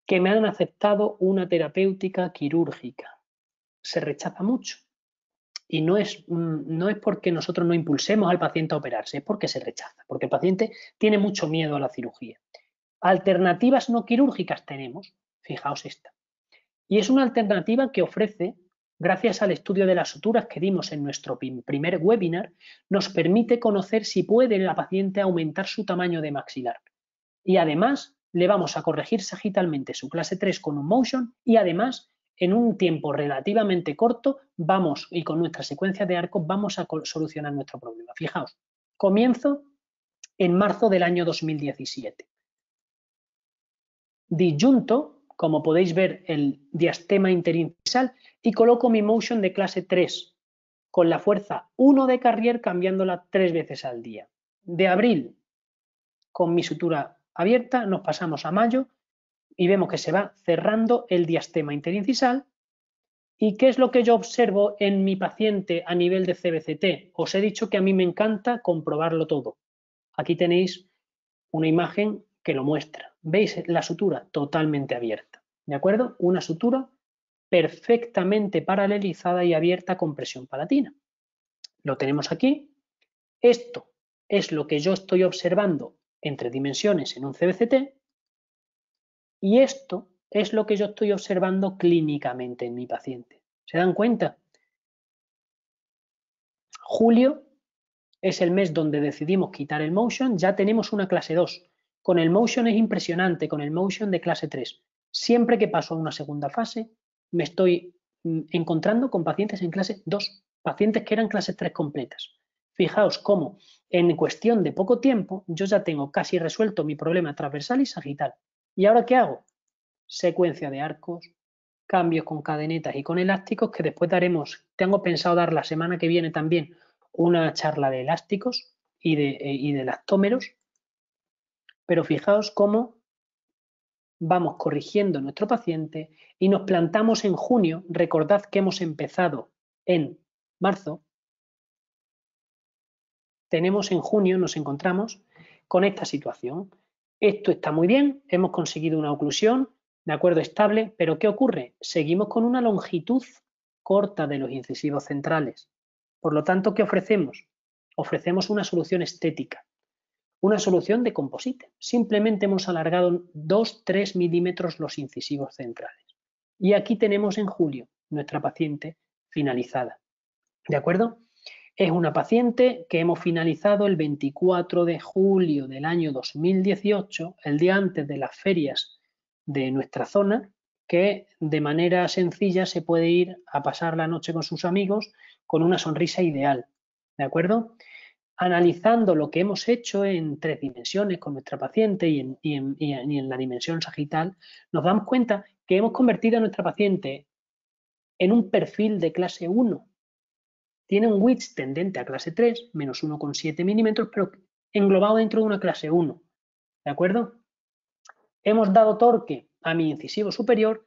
B: que me han aceptado una terapéutica quirúrgica. Se rechaza mucho. Y no es porque nosotros no impulsemos al paciente a operarse, es porque se rechaza, porque el paciente tiene mucho miedo a la cirugía. Alternativas no quirúrgicas tenemos, fijaos esta. Y es una alternativa que ofrece, gracias al estudio de las suturas que dimos en nuestro primer webinar, nos permite conocer si puede la paciente aumentar su tamaño de maxilar. Y además le vamos a corregir sagitalmente su clase 3 con un motion y además en un tiempo relativamente corto vamos y con nuestra secuencia de arcos vamos a solucionar nuestro problema. Fijaos, comienzo en marzo del año 2017. Disyunto, como podéis ver, el diastema interincisal y coloco mi motion de clase 3 con la fuerza 1 de Carrier cambiándola 3 veces al día. De abril, con mi sutura abierta, nos pasamos a mayo y vemos que se va cerrando el diastema interincisal. ¿Y qué es lo que yo observo en mi paciente a nivel de CBCT? Os he dicho que a mí me encanta comprobarlo todo. Aquí tenéis una imagen que lo muestra. ¿Veis la sutura? Totalmente abierta. ¿De acuerdo? Una sutura perfectamente paralelizada y abierta con presión palatina. Lo tenemos aquí. Esto es lo que yo estoy observando entre dimensiones en un CBCT y esto es lo que yo estoy observando clínicamente en mi paciente. ¿Se dan cuenta? Julio es el mes donde decidimos quitar el motion, ya tenemos una clase 2. Con el motion es impresionante, con el motion de clase 3. Siempre que paso a una segunda fase, me estoy encontrando con pacientes en clase 2, pacientes que eran clases 3 completas. Fijaos cómo en cuestión de poco tiempo yo ya tengo casi resuelto mi problema transversal y sagital. ¿Y ahora qué hago? Secuencia de arcos, cambios con cadenetas y con elásticos que después daremos. Tengo pensado dar la semana que viene también una charla de elásticos y de elastómeros, pero fijaos cómo vamos corrigiendo nuestro paciente y nos plantamos en junio. Recordad que hemos empezado en marzo. Tenemos en junio, nos encontramos con esta situación. Esto está muy bien, hemos conseguido una oclusión, de acuerdo, estable, pero ¿qué ocurre? Seguimos con una longitud corta de los incisivos centrales. Por lo tanto, ¿qué ofrecemos? Ofrecemos una solución estética, una solución de composite. Simplemente hemos alargado 2-3 milímetros los incisivos centrales. Y aquí tenemos en julio nuestra paciente finalizada. ¿De acuerdo? Es una paciente que hemos finalizado el 24 de julio del año 2018, el día antes de las ferias de nuestra zona, que de manera sencilla se puede ir a pasar la noche con sus amigos con una sonrisa ideal. ¿De acuerdo? Analizando lo que hemos hecho en 3 dimensiones con nuestra paciente y en la dimensión sagital, nos damos cuenta que hemos convertido a nuestra paciente en un perfil de clase 1. Tiene un width tendente a clase 3, menos 1,7 milímetros, pero englobado dentro de una clase 1. ¿De acuerdo? Hemos dado torque a mi incisivo superior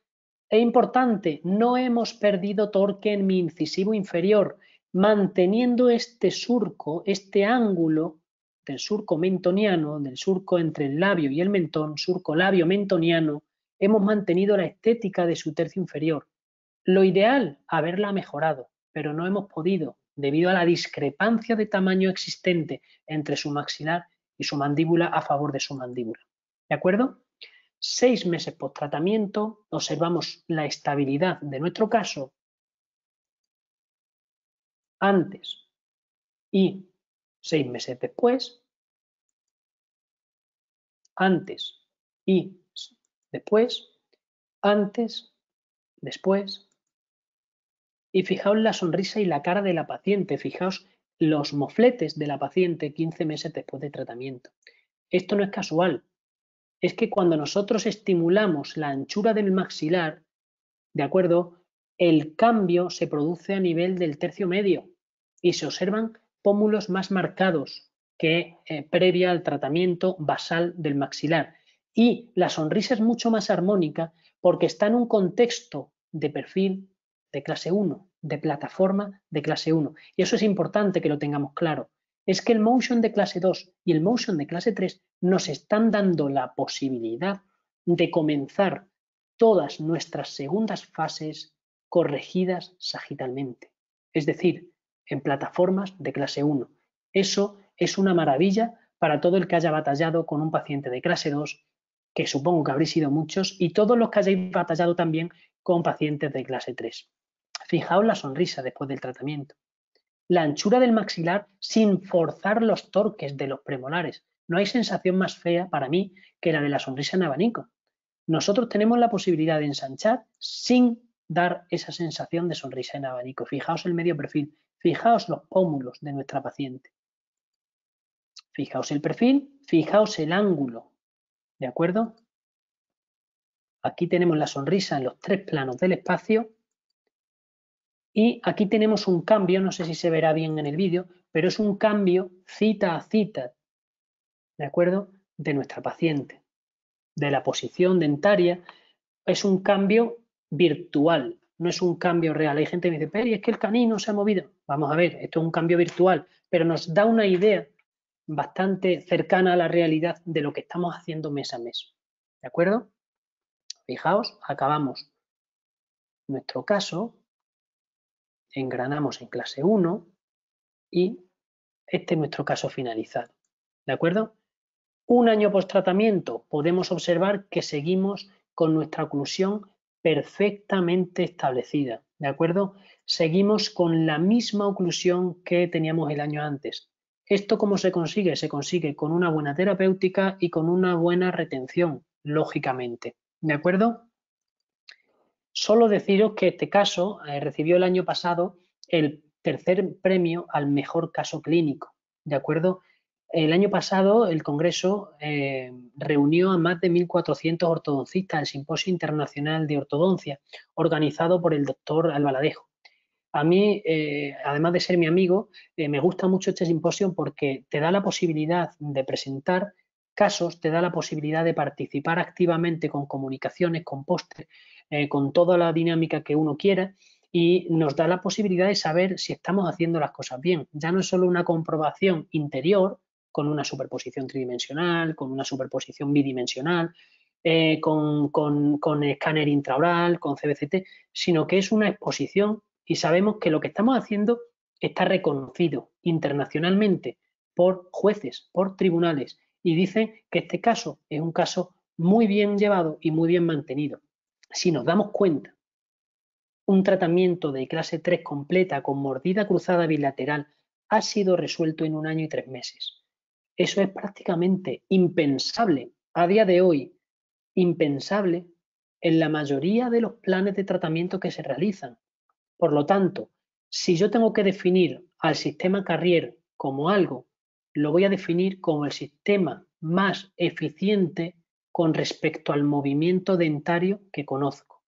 B: e importante, no hemos perdido torque en mi incisivo inferior, manteniendo este surco, este ángulo del surco mentoniano, del surco entre el labio y el mentón, surco labio-mentoniano, hemos mantenido la estética de su tercio inferior. Lo ideal, haberla mejorado, pero no hemos podido debido a la discrepancia de tamaño existente entre su maxilar y su mandíbula a favor de su mandíbula. ¿De acuerdo? 6 meses post tratamiento, observamos la estabilidad de nuestro caso antes y 6 meses después, antes y después, antes, después. Y fijaos la sonrisa y la cara de la paciente, fijaos los mofletes de la paciente 15 meses después de tratamiento. Esto no es casual. es que cuando nosotros estimulamos la anchura del maxilar, ¿de acuerdo? El cambio se produce a nivel del tercio medio y se observan pómulos más marcados que previa al tratamiento basal del maxilar. Y la sonrisa es mucho más armónica porque está en un contexto de perfil de clase 1, de plataforma de clase 1. Y eso es importante que lo tengamos claro. Es que el motion de clase 2 y el motion de clase 3 nos están dando la posibilidad de comenzar todas nuestras segundas fases corregidas sagitalmente, es decir, en plataformas de clase 1. Eso es una maravilla para todo el que haya batallado con un paciente de clase 2, que supongo que habréis sido muchos, y todos los que hayáis batallado también con pacientes de clase 3. Fijaos la sonrisa después del tratamiento. La anchura del maxilar sin forzar los torques de los premolares. No hay sensación más fea para mí que la de la sonrisa en abanico. Nosotros tenemos la posibilidad de ensanchar sin dar esa sensación de sonrisa en abanico. Fijaos el medio perfil, fijaos los pómulos de nuestra paciente. Fijaos el perfil, fijaos el ángulo, ¿de acuerdo? Aquí tenemos la sonrisa en los 3 planos del espacio y aquí tenemos un cambio, no sé si se verá bien en el vídeo, pero es un cambio cita a cita, ¿de acuerdo? De nuestra paciente, de la posición dentaria. Es un cambio virtual, no es un cambio real. Hay gente que me dice, pero es que el canino se ha movido. Vamos a ver, esto es un cambio virtual, pero nos da una idea bastante cercana a la realidad de lo que estamos haciendo mes a mes. ¿De acuerdo? Fijaos, acabamos nuestro caso, engranamos en clase 1 y este es nuestro caso finalizado. ¿De acuerdo? Un año post tratamiento podemos observar que seguimos con nuestra oclusión perfectamente establecida, ¿de acuerdo? Seguimos con la misma oclusión que teníamos el año antes. ¿Esto cómo se consigue? Se consigue con una buena terapéutica y con una buena retención, lógicamente, ¿de acuerdo? Solo deciros que este caso recibió el año pasado el tercer premio al mejor caso clínico, ¿de acuerdo? El año pasado el Congreso reunió a más de 1.400 ortodoncistas, el Simposio Internacional de Ortodoncia, organizado por el doctor Albaladejo. A mí, además de ser mi amigo, me gusta mucho este simposio porque te da la posibilidad de presentar casos, te da la posibilidad de participar activamente con comunicaciones, con póster, con toda la dinámica que uno quiera y nos da la posibilidad de saber si estamos haciendo las cosas bien. Ya no es solo una comprobación interior con una superposición tridimensional, con una superposición bidimensional, con escáner intraoral, con CBCT, sino que es una exposición y sabemos que lo que estamos haciendo está reconocido internacionalmente por jueces, por tribunales, y dicen que este caso es un caso muy bien llevado y muy bien mantenido. Si nos damos cuenta, un tratamiento de clase 3 completa con mordida cruzada bilateral ha sido resuelto en 1 año y 3 meses. Eso es prácticamente impensable a día de hoy, impensable en la mayoría de los planes de tratamiento que se realizan. Por lo tanto, si yo tengo que definir al sistema Carrier como algo, lo voy a definir como el sistema más eficiente con respecto al movimiento dentario que conozco.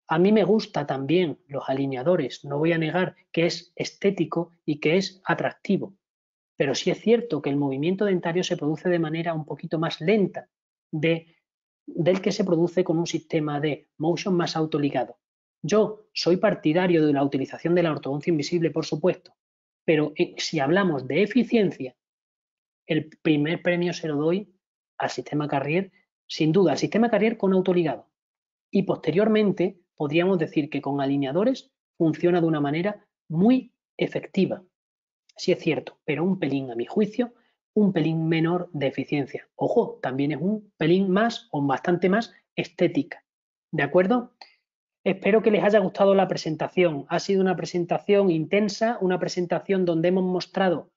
B: A mí me gusta también los alineadores, no voy a negar que es estético y que es atractivo, pero sí es cierto que el movimiento dentario se produce de manera un poquito más lenta del que se produce con un sistema de motion más autoligado. Yo soy partidario de la utilización de la ortodoncia invisible, por supuesto, pero si hablamos de eficiencia, el primer premio se lo doy al sistema Carrier, sin duda, al sistema Carrier con autoligado. Y posteriormente podríamos decir que con alineadores funciona de una manera muy efectiva. Sí es cierto, pero un pelín, a mi juicio, un pelín menor de eficiencia. Ojo, también es un pelín más o bastante más estética. ¿De acuerdo? Espero que les haya gustado la presentación. Ha sido una presentación intensa, una presentación donde hemos mostrado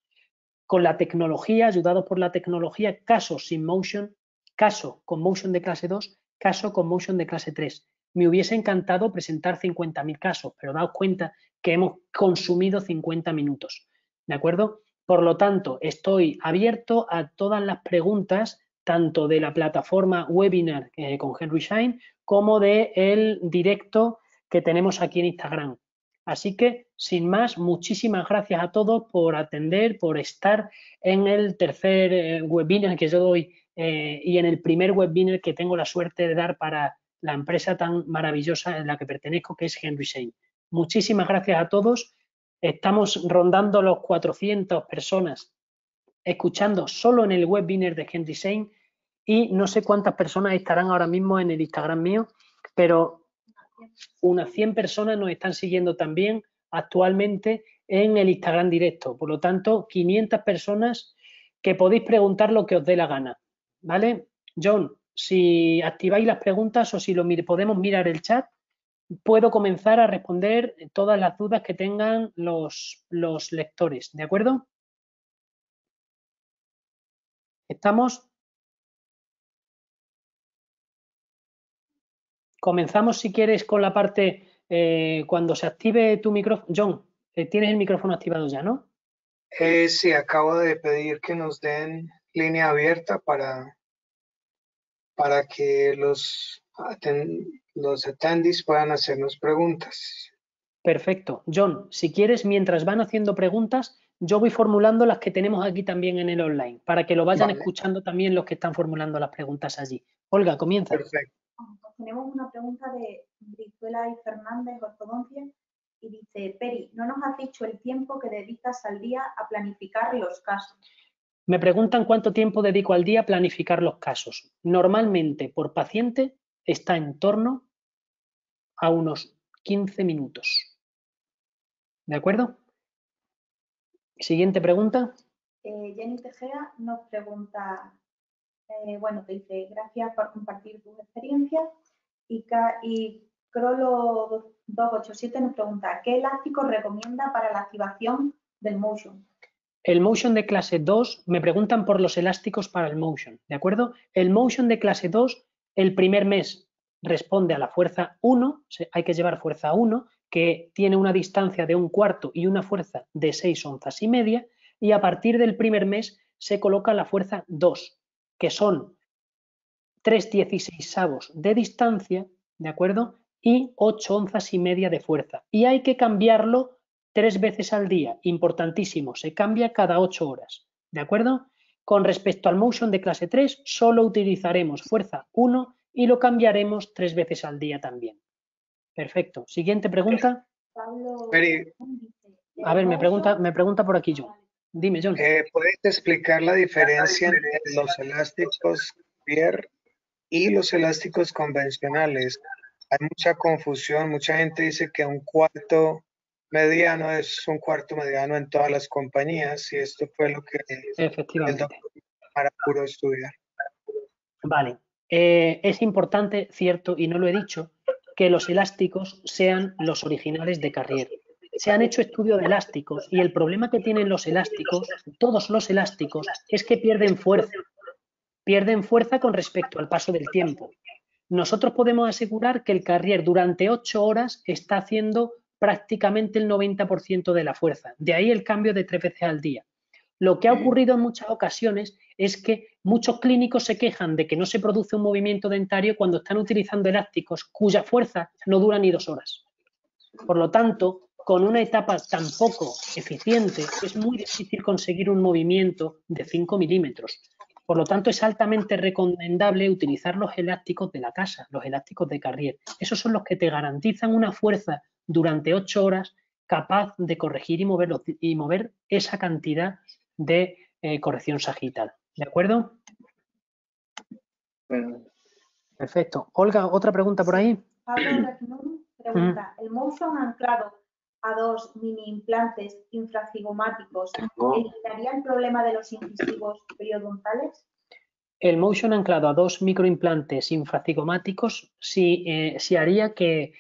B: con la tecnología, ayudados por la tecnología, casos sin motion, caso con motion de clase 2, caso con motion de clase 3. Me hubiese encantado presentar 50.000 casos, pero daos cuenta que hemos consumido 50 minutos. ¿De acuerdo? Por lo tanto, estoy abierto a todas las preguntas, tanto de la plataforma webinar con Henry Schein como del directo que tenemos aquí en Instagram. Así que, sin más, muchísimas gracias a todos por atender, por estar en el tercer webinar que yo doy y en el primer webinar que tengo la suerte de dar para la empresa tan maravillosa en la que pertenezco, que es Henry Schein. Muchísimas gracias a todos. Estamos rondando los 400 personas escuchando solo en el webinar de Henry Schein y no sé cuántas personas estarán ahora mismo en el Instagram mío, pero unas 100 personas nos están siguiendo también actualmente en el Instagram directo. Por lo tanto, 500 personas que podéis preguntar lo que os dé la gana. ¿Vale? John, si activáis las preguntas o si podemos mirar el chat, puedo comenzar a responder todas las dudas que tengan los lectores. ¿De acuerdo? ¿Estamos? Comenzamos, si quieres, con la parte cuando se active tu micrófono. John, tienes el micrófono activado ya, ¿no?
A: Sí, acabo de pedir que nos den línea abierta para que los attendees puedan hacernos preguntas.
B: Perfecto. John, si quieres, mientras van haciendo preguntas, yo voy formulando las que tenemos aquí también en el online, para que lo vayan escuchando también los que están formulando las preguntas allí. Olga, comienza.
C: Perfecto. Tenemos una pregunta de Brizuela y Fernández, Ortodoncia, y dice, Peri, ¿no nos has dicho el tiempo que dedicas al día a planificar los casos?
B: Me preguntan cuánto tiempo dedico al día a planificar los casos. Normalmente, por paciente, está en torno a unos 15 minutos. ¿De acuerdo? Siguiente pregunta.
C: Jenny Tejera nos pregunta, bueno, te dice, gracias por compartir tus experiencias. Y Crolo 287 nos pregunta, ¿qué elástico recomienda para la activación del Motion?
B: El Motion de clase 2, me preguntan por los elásticos para el Motion, ¿de acuerdo? El Motion de clase 2, el primer mes responde a la fuerza 1, hay que llevar fuerza 1, que tiene una distancia de 1/4 y una fuerza de 6 onzas y media, y a partir del primer mes se coloca la fuerza 2, que son 3/16 de distancia, ¿de acuerdo? Y 8 onzas y media de fuerza. Y hay que cambiarlo 3 veces al día, importantísimo, se cambia cada 8 horas, ¿de acuerdo? Con respecto al Motion de clase 3, solo utilizaremos fuerza 1 y lo cambiaremos 3 veces al día también. Perfecto. Siguiente pregunta.
C: Pablo,
B: a ver, me pregunta por aquí John. Dime, John.
A: ¿Puedes explicar la diferencia entre los elásticos Pierre y los elásticos convencionales? Hay mucha confusión, mucha gente dice que un cuarto mediano es un cuarto mediano en todas las compañías y esto fue lo que
B: Efectivamente.
A: el doctor para puro estudiar.
B: Vale, es importante, cierto, y no lo he dicho, que los elásticos sean los originales de Carrier. Se han hecho estudios de elásticos y el problema que tienen los elásticos, todos los elásticos, es que pierden fuerza con respecto al paso del tiempo. Nosotros podemos asegurar que el Carrier durante 8 horas está haciendo prácticamente el 90% de la fuerza. De ahí el cambio de 3 veces al día. Lo que ha ocurrido en muchas ocasiones es que muchos clínicos se quejan de que no se produce un movimiento dentario cuando están utilizando elásticos cuya fuerza no dura ni 2 horas. Por lo tanto, con una etapa tan poco eficiente, es muy difícil conseguir un movimiento de 5 milímetros. Por lo tanto, es altamente recomendable utilizar los elásticos de la casa, los elásticos de Carrier. Esos son los que te garantizan una fuerza durante 8 horas capaz de corregir y mover esa cantidad de corrección sagital. ¿De acuerdo? Perfecto. Olga, ¿otra pregunta por ahí?
C: Pablo Regnum pregunta, ¿el Motion anclado a 2 mini implantes infracigomáticos evitaría el problema de los incisivos periodontales?
B: El Motion anclado a 2 microimplantes infracigomáticos sí haría que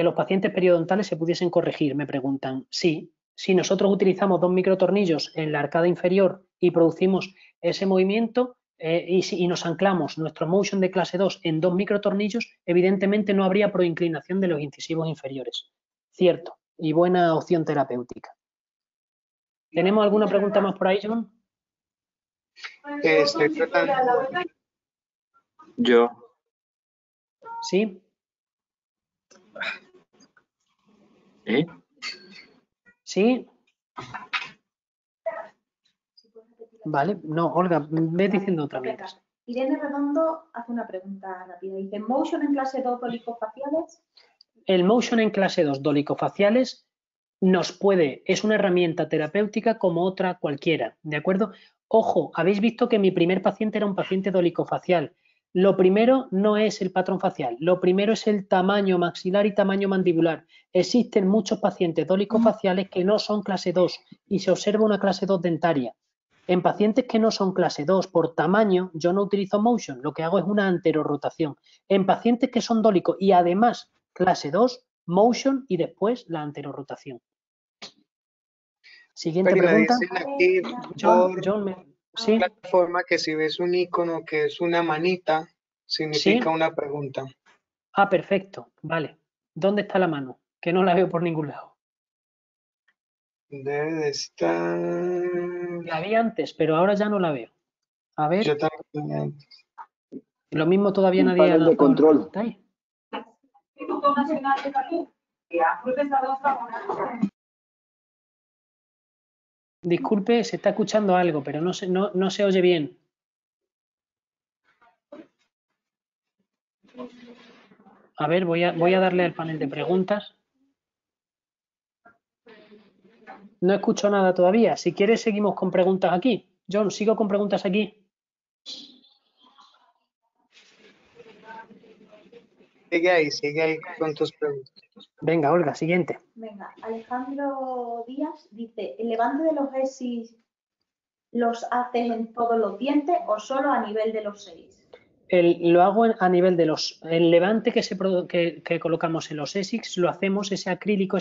B: los pacientes periodontales se pudiesen corregir, me preguntan. Sí, si nosotros utilizamos 2 microtornillos en la arcada inferior y producimos ese movimiento y nos anclamos nuestro Motion de clase 2 en 2 microtornillos, evidentemente no habría proinclinación de los incisivos inferiores. Cierto, y buena opción terapéutica. ¿Tenemos alguna pregunta más por ahí, John?
A: Estoy tratando.
D: Yo.
B: ¿Sí?
D: ¿Eh?
B: ¿Sí? Vale, no, Olga, ve diciendo otra
C: Venga,
B: mientras.
C: Irene Redondo hace una pregunta rápida. Dice, ¿Motion en clase 2 dolicofaciales?
B: El Motion en clase 2 dolicofaciales es una herramienta terapéutica como otra cualquiera, ¿de acuerdo? Ojo, habéis visto que mi primer paciente era un paciente dolicofacial. Lo primero no es el patrón facial, lo primero es el tamaño maxilar y tamaño mandibular. Existen muchos pacientes dolicofaciales que no son clase 2 y se observa una clase 2 dentaria. En pacientes que no son clase 2 por tamaño, yo no utilizo Motion, lo que hago es una anterorotación. En pacientes que son dólicos y además clase 2, Motion y después la anterorotación. Siguiente
A: Pero me
B: pregunta.
A: dicen aquí
B: ¿Sí?
A: la forma que si ves un icono que es una manita, significa
B: ¿Sí?
A: una pregunta.
B: Ah, perfecto. Vale. ¿Dónde está la mano? Que no la veo por ningún lado.
A: Debe de estar.
B: La vi antes, pero ahora ya no la veo. A ver.
A: Yo también.
B: Lo mismo todavía
E: Un
B: nadie ha
E: panel de
B: lanzado la
E: control.
B: pregunta ahí.
F: Instituto Nacional de Salud, que ha procesado hasta
B: Disculpe, se está escuchando algo, pero no se oye bien. A ver, voy a darle al panel de preguntas. No escucho nada todavía. Si quieres, seguimos con preguntas aquí. John, ¿sigo con preguntas aquí?
A: Sigue ahí con tus preguntas.
B: Venga, Olga, siguiente.
C: Venga, Alejandro Díaz dice, ¿el levante de los ESIS los haces en todos los dientes o solo a nivel de los 6?
B: Lo hago a nivel de el levante que colocamos en los ESICs, lo hacemos, ese acrílico,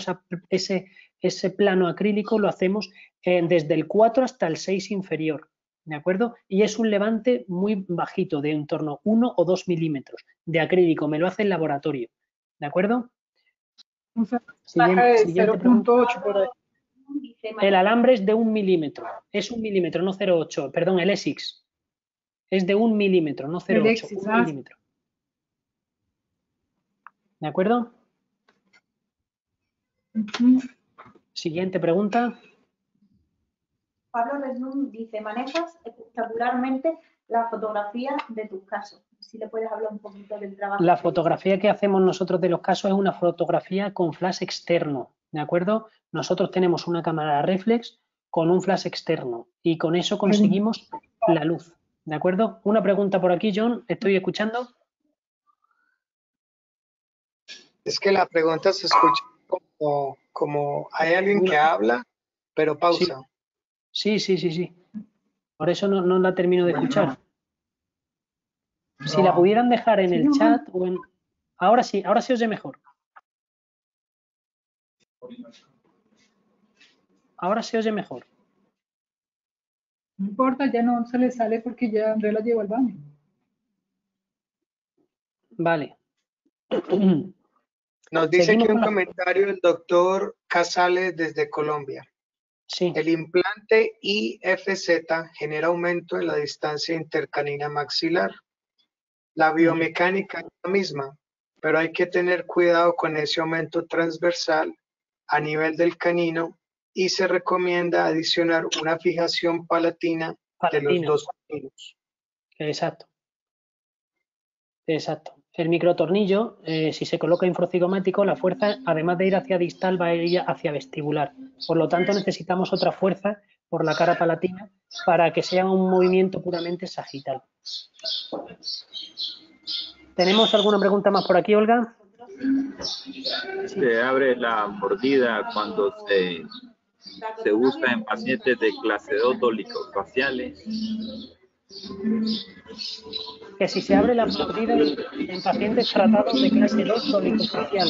B: ese plano acrílico lo hacemos desde el 4 hasta el 6 inferior, ¿de acuerdo? Y es un levante muy bajito, de en torno a 1 o 2 milímetros de acrílico, me lo hace el laboratorio, ¿de acuerdo? Siguiente pregunta.
F: 0.8 por ahí.
B: El alambre es de 1 milímetro, es 1 milímetro, no 0,8, perdón, el ESICS. Es de 1 milímetro, no 0,8, 1 milímetro. ¿De acuerdo? Siguiente pregunta.
C: Pablo Resnún dice, manejas espectacularmente la fotografía de tus casos. Si le puedes hablar un poquito del trabajo.
B: La fotografía que hacemos nosotros de los casos es una fotografía con flash externo, ¿de acuerdo? Nosotros tenemos una cámara reflex con un flash externo y con eso conseguimos la luz, ¿de acuerdo? Una pregunta por aquí, John, ¿estoy escuchando?
A: Es que la pregunta se escucha como hay alguien que habla, pero pausa.
B: Sí. Por eso no la termino de escuchar. Si la pudieran dejar en el chat o en... Ahora sí se oye mejor. Ahora se oye mejor.
F: No importa, ya no se le sale porque ya Andrés la llevó al baño.
B: Vale.
A: Nos dice
B: Seguimos
A: aquí un
B: con
A: comentario del doctor Casales desde Colombia.
B: Sí.
A: El implante IFZ genera aumento en la distancia intercanina maxilar. La biomecánica es la misma, pero hay que tener cuidado con ese aumento transversal a nivel del canino y se recomienda adicionar una fijación palatina de los dos caninos.
B: Exacto. El microtornillo, si se coloca infrocigomático, la fuerza, además de ir hacia distal, va a ir hacia vestibular. Por lo tanto, necesitamos otra fuerza por la cara palatina para que sea un movimiento puramente sagital. ¿Tenemos alguna pregunta más por aquí, Olga?
D: Se abre la mordida cuando se usa en pacientes de clase 2 dolicofaciales.
B: Que si se abre la mordida en pacientes tratados de clase 2 dolicofacial.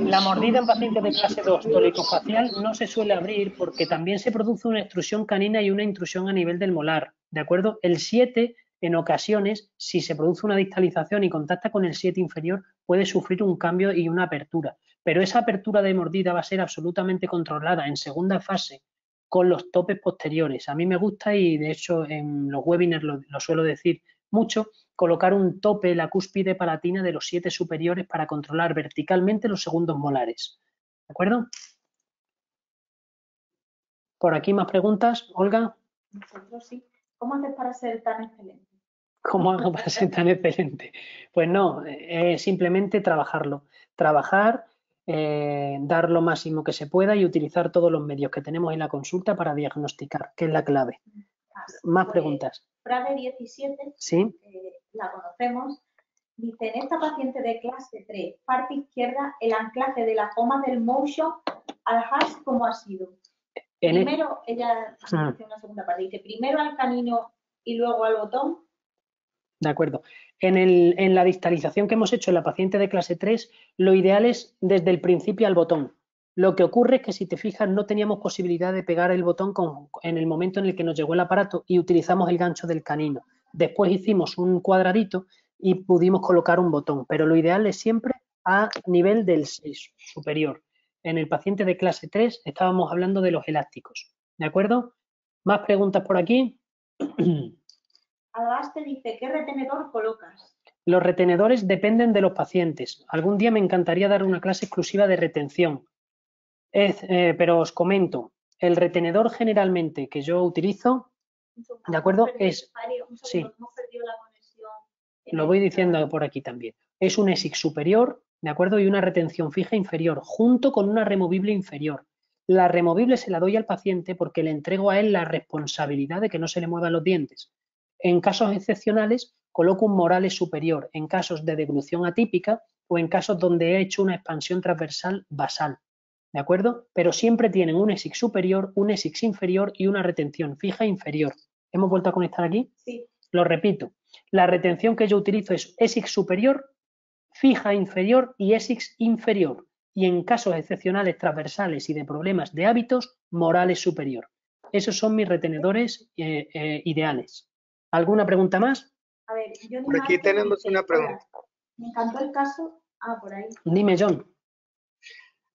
B: La mordida en pacientes de clase 2 dolicofacial no se suele abrir porque también se produce una extrusión canina y una intrusión a nivel del molar, ¿de acuerdo? El 7, en ocasiones, si se produce una distalización y contacta con el 7 inferior, puede sufrir un cambio y una apertura. Pero esa apertura de mordida va a ser absolutamente controlada en segunda fase con los topes posteriores. A mí me gusta, y de hecho en los webinars lo suelo decir mucho, colocar un tope en la cúspide palatina de los 7 superiores para controlar verticalmente los segundos molares. ¿De acuerdo? Por aquí más preguntas, Olga.
C: Nosotros sí. ¿Cómo haces para ser tan excelente?
B: ¿Cómo hago para ser tan excelente? Pues no, simplemente trabajarlo. Trabajar, dar lo máximo que se pueda y utilizar todos los medios que tenemos en la consulta para diagnosticar, que es la clave. Más
C: Pues,
B: preguntas.
C: Prade 17,
B: ¿Sí?
C: la conocemos, dice, en esta paciente de clase 3, parte izquierda, el anclaje de la coma del motion al hash, ¿cómo ha sido? Primero, ella hace una segunda parte, dice, primero al canino y luego al botón.
B: De acuerdo. En la distalización que hemos hecho en la paciente de clase 3, lo ideal es desde el principio al botón. Lo que ocurre es que, si te fijas, no teníamos posibilidad de pegar el botón en el momento en el que nos llegó el aparato y utilizamos el gancho del canino. Después hicimos un cuadradito y pudimos colocar un botón, pero lo ideal es siempre a nivel del 6 superior. En el paciente de clase 3 estábamos hablando de los elásticos. ¿De acuerdo? ¿Más preguntas por aquí?
C: Albaste dice, ¿qué retenedor colocas?
B: Los retenedores dependen de los pacientes. Algún día me encantaría dar una clase exclusiva de retención. Pero os comento, el retenedor generalmente que yo utilizo, ¿de acuerdo? Es, sí, lo voy diciendo por aquí también. Es un ESIC superior, ¿de acuerdo? Y una retención fija inferior, junto con una removible inferior. La removible se la doy al paciente porque le entrego a él la responsabilidad de que no se le muevan los dientes. En casos excepcionales, coloco un Morales superior, en casos de deglución atípica o en casos donde he hecho una expansión transversal basal. ¿De acuerdo? Pero siempre tienen un ESIC superior, un ESIC inferior y una retención fija inferior. ¿Hemos vuelto a conectar aquí?
C: Sí.
B: Lo repito. La retención que yo utilizo es ESIC superior, fija inferior y ESIC inferior. Y en casos excepcionales transversales y de problemas de hábitos, Morales superior. Esos son mis retenedores ideales. ¿Alguna pregunta más?
C: A ver,
A: por aquí tenemos una pregunta.
C: Me encantó el caso. Por ahí.
B: Dime, John.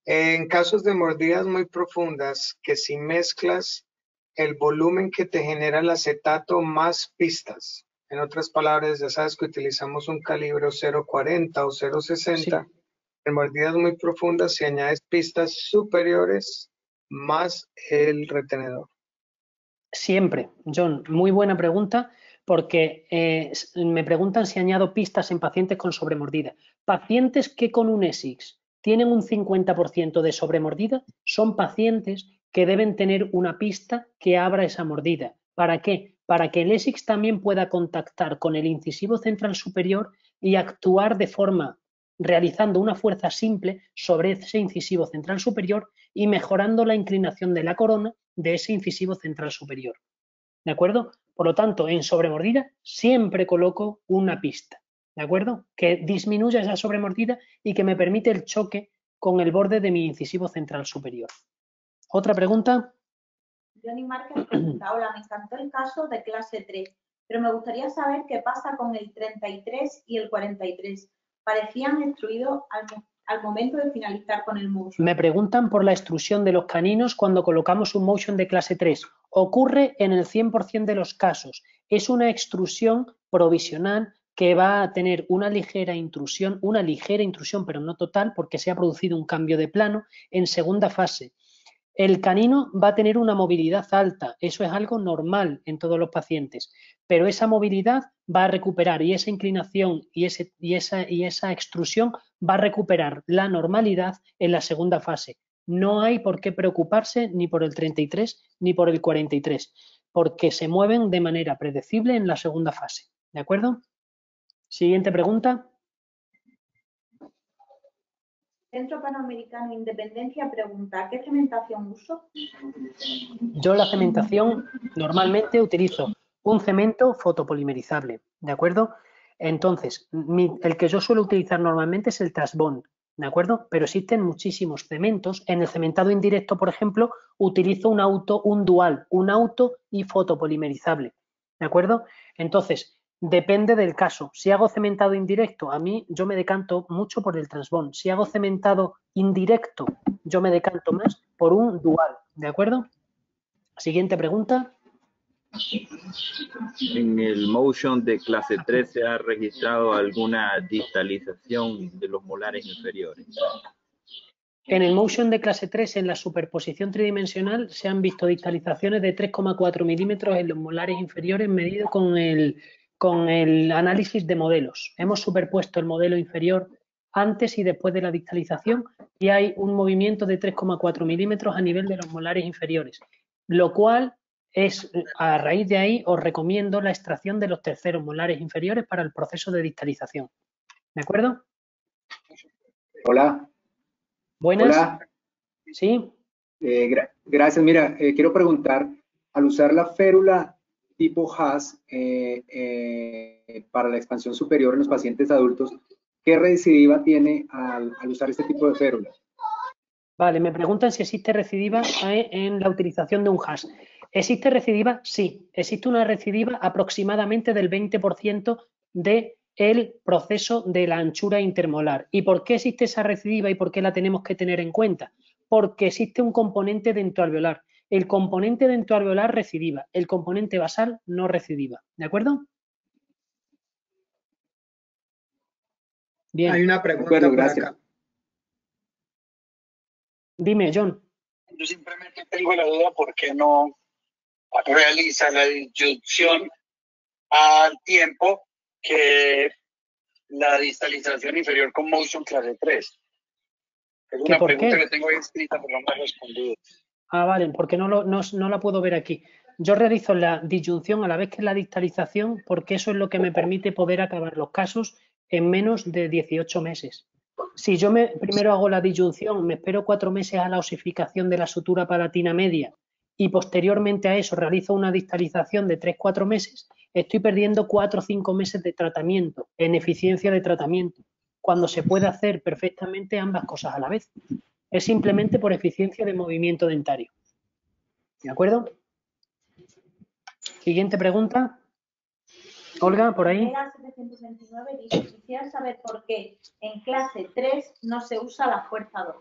A: En casos de mordidas muy profundas, que si mezclas el volumen que te genera el acetato más pistas, en otras palabras, ya sabes que utilizamos un calibre 0.40 o 0.60, sí. En mordidas muy profundas, si añades pistas superiores más el retenedor.
B: Siempre, John, muy buena pregunta, porque me preguntan si añado pistas en pacientes con sobremordida. Pacientes que con un ESIC tienen un 50% de sobremordida son pacientes que deben tener una pista que abra esa mordida. ¿Para qué? Para que el ESIC también pueda contactar con el incisivo central superior y actuar de forma, realizando una fuerza simple sobre ese incisivo central superior y mejorando la inclinación de la corona de ese incisivo central superior. ¿De acuerdo? Por lo tanto, en sobremordida siempre coloco una pista, ¿de acuerdo? Que disminuya esa sobremordida y que me permite el choque con el borde de mi incisivo central superior. ¿Otra pregunta?
C: Johnny Márquez pregunta, hola, me encantó el caso de clase 3, pero me gustaría saber qué pasa con el 33 y el 43. Parecían extruidos al momento de finalizar con el motion.
B: Me preguntan por la extrusión de los caninos cuando colocamos un motion de clase 3. Ocurre en el 100% de los casos. Es una extrusión provisional que va a tener una ligera intrusión, pero no total, porque se ha producido un cambio de plano en segunda fase. El canino va a tener una movilidad alta, eso es algo normal en todos los pacientes, pero esa movilidad va a recuperar y esa inclinación y esa extrusión va a recuperar la normalidad en la segunda fase. No hay por qué preocuparse ni por el 33 ni por el 43, porque se mueven de manera predecible en la segunda fase. ¿De acuerdo? Siguiente pregunta.
C: Centro Panamericano Independencia pregunta, ¿qué cementación uso?
B: Yo la cementación normalmente utilizo un cemento fotopolimerizable, ¿de acuerdo? Entonces, el que yo suelo utilizar normalmente es el Trasbond, ¿de acuerdo? Pero existen muchísimos cementos. En el cementado indirecto, por ejemplo, utilizo un dual, un auto y fotopolimerizable, ¿de acuerdo? Entonces, depende del caso. Si hago cementado indirecto, yo me decanto mucho por el Trasbond. Si hago cementado indirecto, yo me decanto más por un dual, ¿de acuerdo? Siguiente pregunta.
D: En el motion de clase 3 se ha registrado alguna distalización de los molares inferiores.
B: En el motion de clase 3, en la superposición tridimensional, se han visto distalizaciones de 3,4 milímetros en los molares inferiores medido con el análisis de modelos. Hemos superpuesto el modelo inferior antes y después de la distalización y hay un movimiento de 3,4 milímetros a nivel de los molares inferiores, lo cual es, a raíz de ahí, os recomiendo la extracción de los terceros molares inferiores para el proceso de distalización. ¿De acuerdo?
E: Hola.
B: Buenas.
E: Hola.
B: Sí.
E: Gracias. Mira, quiero preguntar, al usar la férula tipo Haas para la expansión superior en los pacientes adultos, ¿qué recidiva tiene al usar este tipo de férula?
B: Vale, me preguntan si existe recidiva en la utilización de un Haas. ¿Existe recidiva? Sí. Existe una recidiva aproximadamente del 20% del proceso de la anchura intermolar. ¿Y por qué existe esa recidiva y por qué la tenemos que tener en cuenta? Porque existe un componente dentoalveolar. El componente dentoalveolar recidiva, el componente basal no recidiva. ¿De acuerdo? Bien.
A: Hay una pregunta por acá.
B: Dime, John.
G: Yo simplemente tengo la duda por qué no realiza la disyunción al tiempo que la distalización inferior con motion clase 3. Es una pregunta que tengo ahí escrita, pero no me ha respondido.
B: Ah, vale, porque no la puedo ver aquí. Yo realizo la disyunción a la vez que la distalización porque eso es lo que me permite poder acabar los casos en menos de 18 meses. Si yo primero hago la disyunción, me espero 4 meses a la osificación de la sutura palatina media y posteriormente a eso realizo una distalización de 3-4 meses, estoy perdiendo 4 o 5 meses de tratamiento, en eficiencia de tratamiento, cuando se puede hacer perfectamente ambas cosas a la vez. Es simplemente por eficiencia de movimiento dentario. ¿De acuerdo? Siguiente pregunta. Olga, por ahí.
C: 729 dice, quisiera saber por qué en clase 3 no se usa la fuerza 2.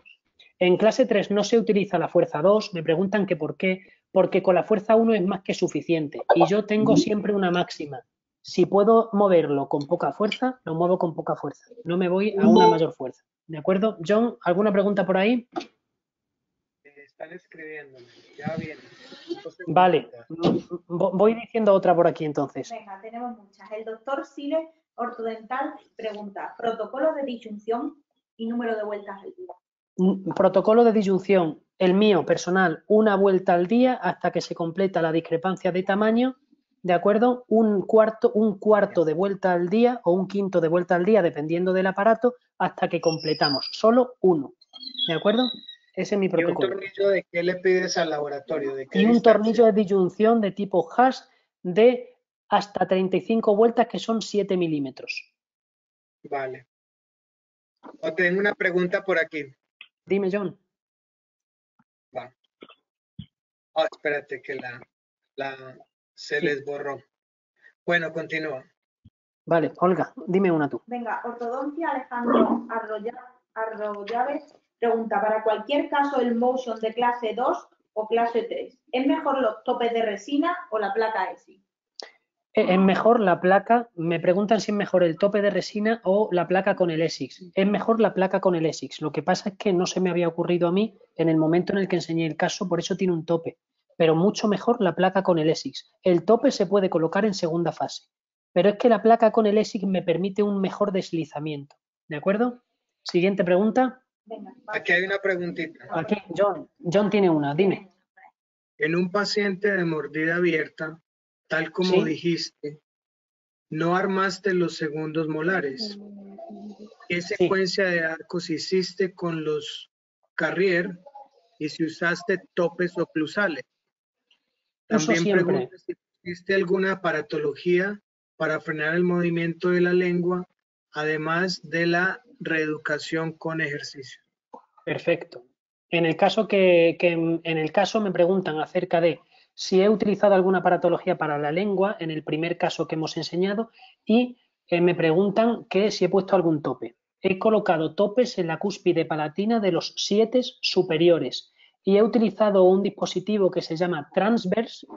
B: En clase 3 no se utiliza la fuerza 2, me preguntan que por qué, porque con la fuerza 1 es más que suficiente y yo tengo siempre una máxima. Si puedo moverlo con poca fuerza, lo muevo con poca fuerza, no me voy a una mayor fuerza. ¿De acuerdo? John, ¿alguna pregunta por ahí?
A: Están escribiéndome, ya viene.
B: Vale, voy diciendo otra por aquí entonces.
C: Venga, tenemos muchas. El doctor Sile, ortodental, pregunta, protocolo de disyunción y número de vueltas al día.
B: Protocolo de disyunción, el mío personal, una vuelta al día hasta que se completa la discrepancia de tamaño, ¿de acuerdo? Un cuarto de vuelta al día o un quinto de vuelta al día, dependiendo del aparato, hasta que completamos. Solo uno, ¿de acuerdo? Ese es mi protocolo.
A: ¿Y un tornillo de qué le pides al laboratorio? ¿De qué
B: y un
A: distancia?
B: Tornillo de disyunción de tipo Haas de hasta 35 vueltas, que son 7 milímetros.
A: Vale. Tengo una pregunta por aquí.
B: Dime, John.
A: Va. Oh, espérate que se les borró. Bueno, continúa.
B: Vale, Olga, dime una tú.
C: Venga, ortodoncia Alejandro Arroyave pregunta, para cualquier caso el motion de clase 2 o clase 3, ¿es mejor los topes de resina o la placa ESIG?
B: Es mejor la placa, me preguntan si es mejor el tope de resina o la placa con el ESIX. Es mejor la placa con el ESIX. Lo que pasa es que no se me había ocurrido a mí en el momento en el que enseñé el caso, por eso tiene un tope. Pero mucho mejor la placa con el ESIX. El tope se puede colocar en segunda fase. Pero es que la placa con el ESIX me permite un mejor deslizamiento. ¿De acuerdo? Siguiente pregunta.
C: Venga,
A: Aquí hay una preguntita.
B: Aquí, John tiene una, dime.
A: En un paciente de mordida abierta, tal como dijiste, no armaste los segundos molares. ¿Qué secuencia de arcos hiciste con los Carrier y si usaste topes oclusales? También pregunto si existe alguna aparatología para frenar el movimiento de la lengua, además de la reeducación con ejercicio.
B: Perfecto. En el caso me preguntan acerca de si he utilizado alguna aparatología para la lengua, en el primer caso que hemos enseñado, y me preguntan que si he puesto algún tope. He colocado topes en la cúspide palatina de los 7 superiores y he utilizado un dispositivo que se llama transverse,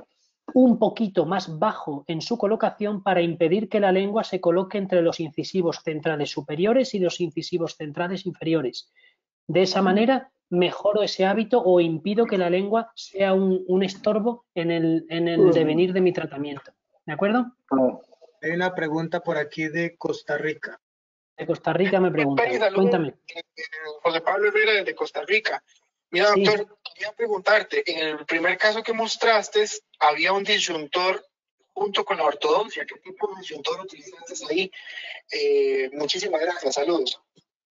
B: un poquito más bajo en su colocación para impedir que la lengua se coloque entre los incisivos centrales superiores y los incisivos centrales inferiores. De esa manera mejoro ese hábito o impido que la lengua sea un estorbo en el devenir de mi tratamiento. ¿De acuerdo?
A: Hay una pregunta por aquí de Costa Rica.
B: De Costa Rica me preguntan. Cuéntame.
H: José Pablo Herrera de Costa Rica. Mira,
B: Sí.
H: doctor, quería preguntarte, en el primer caso que mostraste, había un disyuntor junto con la ortodoncia. ¿Qué tipo de disyuntor utilizaste ahí? Muchísimas gracias, saludos.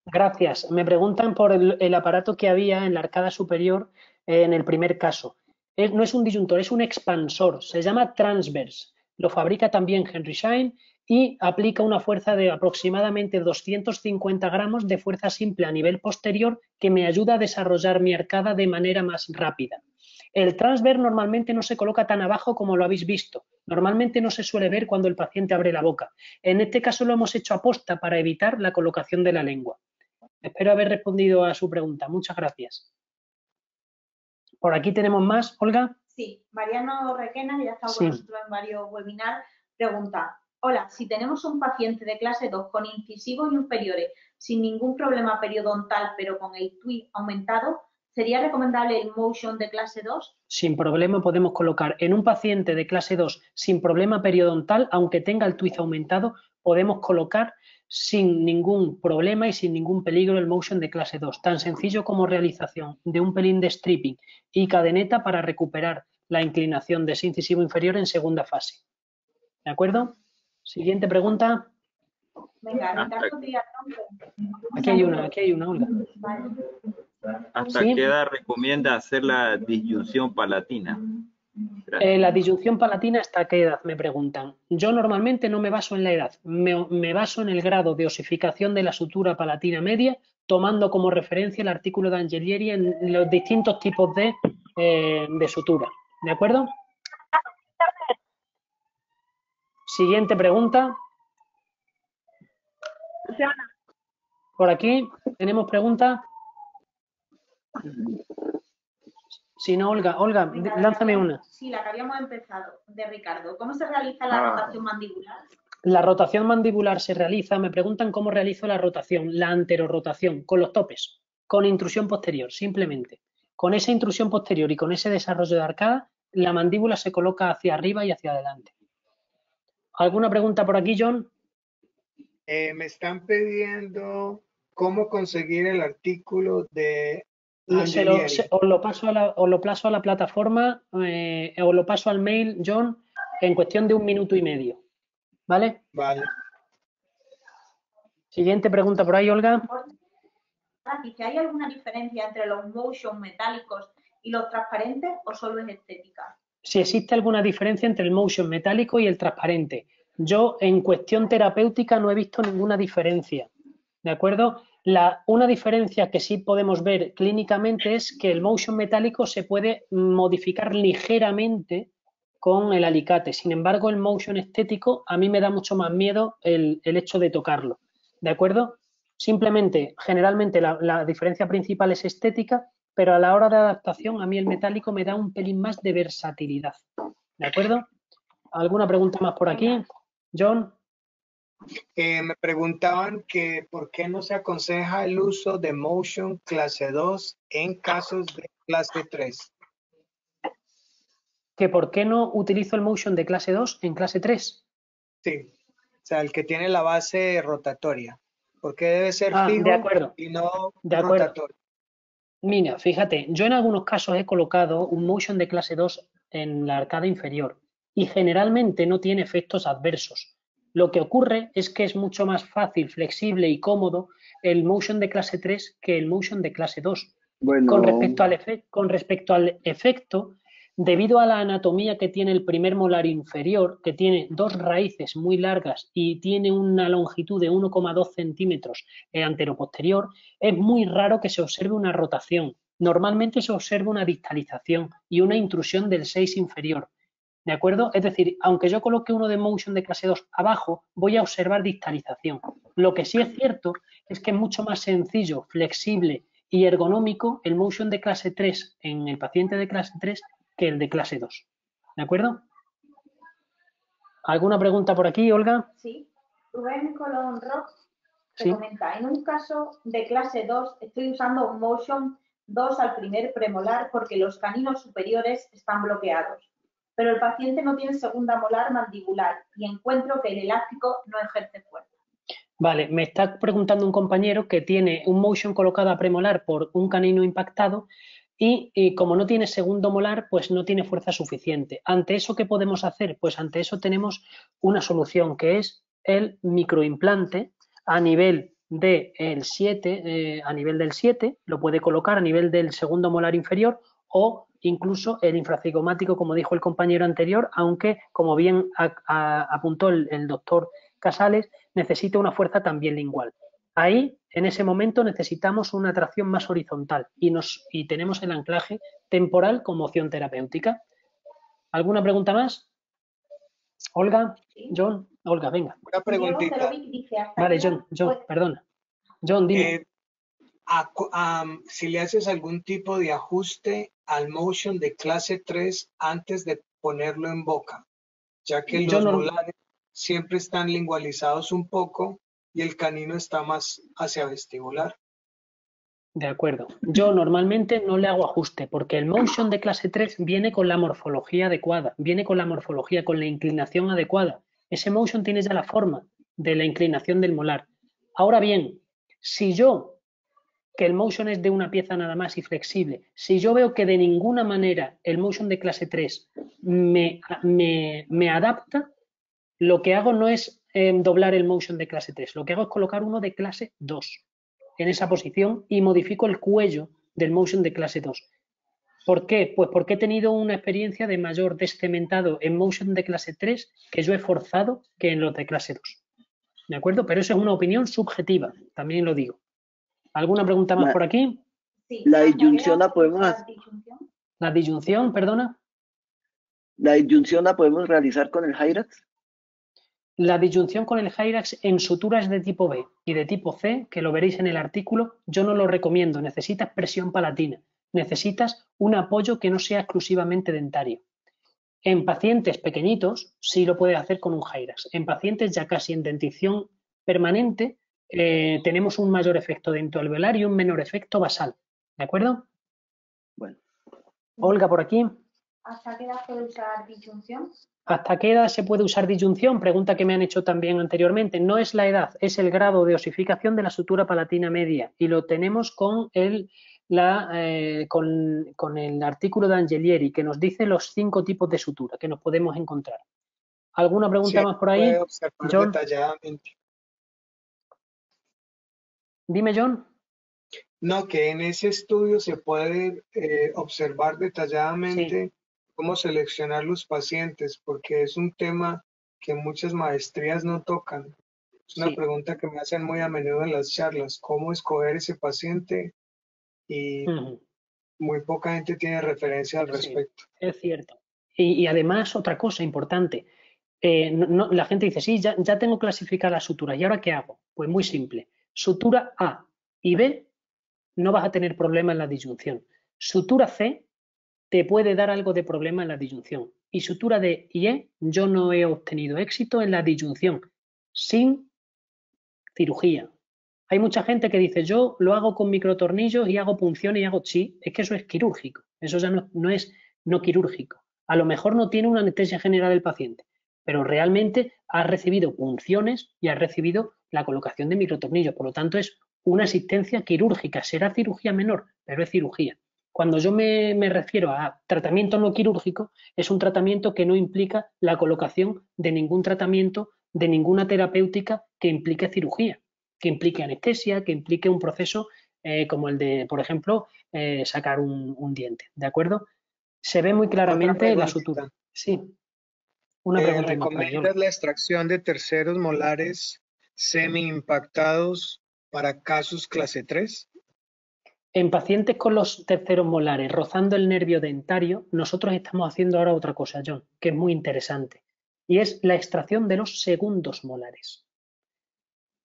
B: Gracias. Me preguntan por el aparato que había en la arcada superior en el primer caso. No es un disyuntor, es un expansor. Se llama transverse. Lo fabrica también Henry Schein y aplica una fuerza de aproximadamente 250 gramos de fuerza simple a nivel posterior que me ayuda a desarrollar mi arcada de manera más rápida. El transverse normalmente no se coloca tan abajo como lo habéis visto. Normalmente no se suele ver cuando el paciente abre la boca. En este caso lo hemos hecho aposta para evitar la colocación de la lengua. Espero haber respondido a su pregunta. Muchas gracias. Por aquí tenemos más, Olga.
C: Sí, Mariano Requena, que ya ha estado
B: Sí.
C: con nosotros en varios webinars, pregunta: hola, si tenemos un paciente de clase 2 con incisivos inferiores sin ningún problema periodontal, pero con el twist aumentado, ¿sería recomendable el motion de clase 2?
B: Sin problema podemos colocar en un paciente de clase 2 sin problema periodontal, aunque tenga el twist aumentado, podemos colocar sin ningún problema y sin ningún peligro el motion de clase 2. Tan sencillo como realización de un pelín de stripping y cadeneta para recuperar la inclinación de ese incisivo inferior en segunda fase. ¿De acuerdo? Siguiente pregunta.
C: Venga, Ricardo Villarrón.
B: Aquí hay una, Olga.
C: Vale.
D: ¿Hasta
B: Sí.
D: qué edad recomienda hacer la disyunción palatina? Gracias.
B: La disyunción palatina, ¿hasta qué edad? Me preguntan. Yo normalmente no me baso en la edad, me baso en el grado de osificación de la sutura palatina media, tomando como referencia el artículo de Angelieri en los distintos tipos de sutura. ¿De acuerdo? Siguiente pregunta. Por aquí tenemos preguntas. Si no, Olga,
C: Venga,
B: lánzame una.
C: Sí, la que habíamos empezado, de Ricardo. ¿Cómo se realiza la rotación mandibular?
B: La rotación mandibular se realiza, me preguntan cómo realizo la rotación, la anterorotación, con los topes, con intrusión posterior, simplemente. Con esa intrusión posterior y con ese desarrollo de arcada, la mandíbula se coloca hacia arriba y hacia adelante. ¿Alguna pregunta por aquí, John?
A: Me están pidiendo cómo conseguir el artículo de Angelieri.
B: Os lo paso a la plataforma, os lo paso al mail, John, en cuestión de 1 minuto y medio. ¿Vale?
A: Vale.
B: Siguiente pregunta por ahí, Olga.
C: Dice, ¿hay alguna diferencia entre los motion metálicos y los transparentes o solo es estética?
B: Si existe alguna diferencia entre el motion metálico y el transparente. Yo, en cuestión terapéutica, no he visto ninguna diferencia. ¿De acuerdo? Una diferencia que sí podemos ver clínicamente es que el motion metálico se puede modificar ligeramente con el alicate. Sin embargo, el motion estético a mí me da mucho más miedo el hecho de tocarlo. ¿De acuerdo? Simplemente, generalmente la diferencia principal es estética, pero a la hora de adaptación a mí el metálico me da un pelín más de versatilidad. ¿De acuerdo? ¿Alguna pregunta más por aquí? John.
A: Me preguntaban que por qué no se aconseja el uso de motion clase 2 en casos de clase 3.
B: ¿Que por qué no utilizo el motion de clase 2 en clase 3?
A: Sí, o sea, el que tiene la base rotatoria. Porque debe ser fijo
B: de acuerdo.
A: Y no
B: De acuerdo.
A: rotatorio.
B: Mira, fíjate, yo en algunos casos he colocado un motion de clase 2 en la arcada inferior y generalmente no tiene efectos adversos. Lo que ocurre es que es mucho más fácil, flexible y cómodo el motion de clase 3 que el motion de clase 2.
E: Bueno.
B: Con respecto al efecto, debido a la anatomía que tiene el primer molar inferior, que tiene 2 raíces muy largas y tiene una longitud de 1,2 centímetros anteroposterior, es muy raro que se observe una rotación. Normalmente se observa una distalización y una intrusión del 6 inferior. ¿De acuerdo? Es decir, aunque yo coloque uno de motion de clase 2 abajo, voy a observar distalización. Lo que sí es cierto es que es mucho más sencillo, flexible y ergonómico el motion de clase 3 en el paciente de clase 3 que el de clase 2. ¿De acuerdo? ¿Alguna pregunta por aquí, Olga?
C: Sí. Rubén Colón Rock te
B: Sí.
C: comenta, en un caso de clase 2 estoy usando un motion 2 al primer premolar porque los caninos superiores están bloqueados, pero el paciente no tiene segunda molar mandibular y encuentro que el elástico no ejerce fuerza.
B: Vale, me está preguntando un compañero que tiene un motion colocado a premolar por un canino impactado y como no tiene segundo molar, pues no tiene fuerza suficiente. ¿Ante eso qué podemos hacer? Pues ante eso tenemos una solución que es el microimplante a nivel del 7, lo puede colocar a nivel del segundo molar inferior o incluso el infracigomático, como dijo el compañero anterior, aunque, como bien apuntó el doctor Casales, necesita una fuerza también lingual. Ahí, en ese momento, necesitamos una tracción más horizontal y tenemos el anclaje temporal como opción terapéutica. ¿Alguna pregunta más? Olga,
C: Sí.
B: John, Olga, venga.
A: Una preguntita.
C: Diego Celovic dice, hasta
B: Vale,
C: aquí
B: John, perdona. John, dime.
A: Si le haces algún tipo de ajuste al motion de clase 3 antes de ponerlo en boca, ya que los molares siempre están lingualizados un poco y el canino está más hacia vestibular.
B: De acuerdo. Yo normalmente no le hago ajuste porque el motion de clase 3 viene con la morfología adecuada, viene con la morfología, con la inclinación adecuada. Ese motion tiene ya la forma de la inclinación del molar. Ahora bien, si yo, que el motion es de una pieza nada más y flexible, si yo veo que de ninguna manera el motion de clase 3 me adapta, lo que hago no es doblar el motion de clase 3, lo que hago es colocar uno de clase 2 en esa posición y modifico el cuello del motion de clase 2. ¿Por qué? Pues porque he tenido una experiencia de mayor descementado en motion de clase 3 que yo he forzado que en los de clase 2. ¿De acuerdo? Pero eso es una opinión subjetiva, también lo digo. ¿Alguna pregunta más por aquí?
C: Sí.
I: La disyunción la podemos hacer.
B: La disyunción, perdona.
I: La disyunción la podemos realizar con el Hyrax.
B: La disyunción con el Hyrax en suturas de tipo B y de tipo C, que lo veréis en el artículo, yo no lo recomiendo. Necesitas presión palatina. Necesitas un apoyo que no sea exclusivamente dentario. En pacientes pequeñitos sí lo puedes hacer con un Hyrax. En pacientes ya casi en dentición permanente tenemos un mayor efecto dentoalveolar y un menor efecto basal. ¿De acuerdo?
I: Bueno.
B: Olga, por aquí.
C: ¿Hasta qué edad puede usar disyunción?
B: ¿Hasta qué edad se puede usar disyunción? Pregunta que me han hecho también anteriormente. No es la edad, es el grado de osificación de la sutura palatina media y lo tenemos con el artículo de Angelieri que nos dice los 5 tipos de sutura que nos podemos encontrar. ¿Alguna pregunta más por ahí?
A: Puede observar
B: John.
A: Detalladamente.
B: Dime, John.
A: No, que en ese estudio se puede observar detalladamente cómo seleccionar los pacientes, porque es un tema que muchas maestrías no tocan. Es una pregunta que me hacen muy a menudo en las charlas, cómo escoger ese paciente y muy poca gente tiene referencia al respecto.
B: Es cierto. Y además, otra cosa importante, la gente dice, sí, ya tengo clasificadas las suturas, ¿y ahora qué hago? Pues muy simple. Sutura A y B no vas a tener problema en la disyunción. Sutura C te puede dar algo de problema en la disyunción. Y sutura D y E, yo no he obtenido éxito en la disyunción sin cirugía. Hay mucha gente que dice, yo lo hago con microtornillos y hago punción y hago chi. Es que eso es quirúrgico. Eso ya no es no quirúrgico. A lo mejor no tiene una anestesia general el paciente, pero realmente ha recibido punciones y ha recibido la colocación de microtornillos. Por lo tanto, es una asistencia quirúrgica. Será cirugía menor, pero es cirugía. Cuando yo me refiero a tratamiento no quirúrgico, es un tratamiento que no implica la colocación de ningún tratamiento, de ninguna terapéutica que implique cirugía, que implique anestesia, que implique un proceso como el de, por ejemplo, sacar un diente. ¿De acuerdo? Se ve muy claramente la sutura. Sí. Una pregunta.
A: ¿Recomiendas la extracción de terceros molares semi-impactados para casos clase 3?
B: En pacientes con los terceros molares rozando el nervio dentario, nosotros estamos haciendo ahora otra cosa, John, que es muy interesante, y es la extracción de los segundos molares.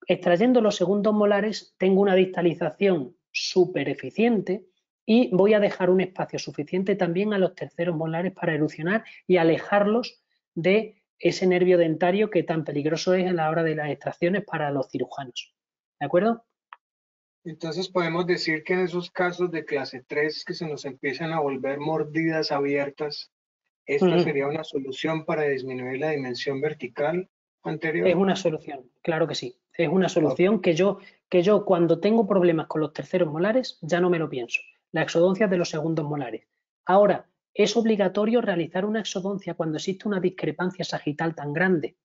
B: Extrayendo los segundos molares tengo una distalización súper eficiente y voy a dejar un espacio suficiente también a los terceros molares para erosionar y alejarlos de ese nervio dentario que tan peligroso es a la hora de las extracciones para los cirujanos. ¿De acuerdo?
A: Entonces podemos decir que en esos casos de clase 3 que se nos empiezan a volver mordidas abiertas, esta sería una solución para disminuir la dimensión vertical anterior.
B: Es una solución, claro que sí. Es una solución que yo cuando tengo problemas con los terceros molares ya no me lo pienso. La exodoncia de los segundos molares. Ahora, es obligatorio realizar una exodoncia cuando existe una discrepancia sagital tan grande.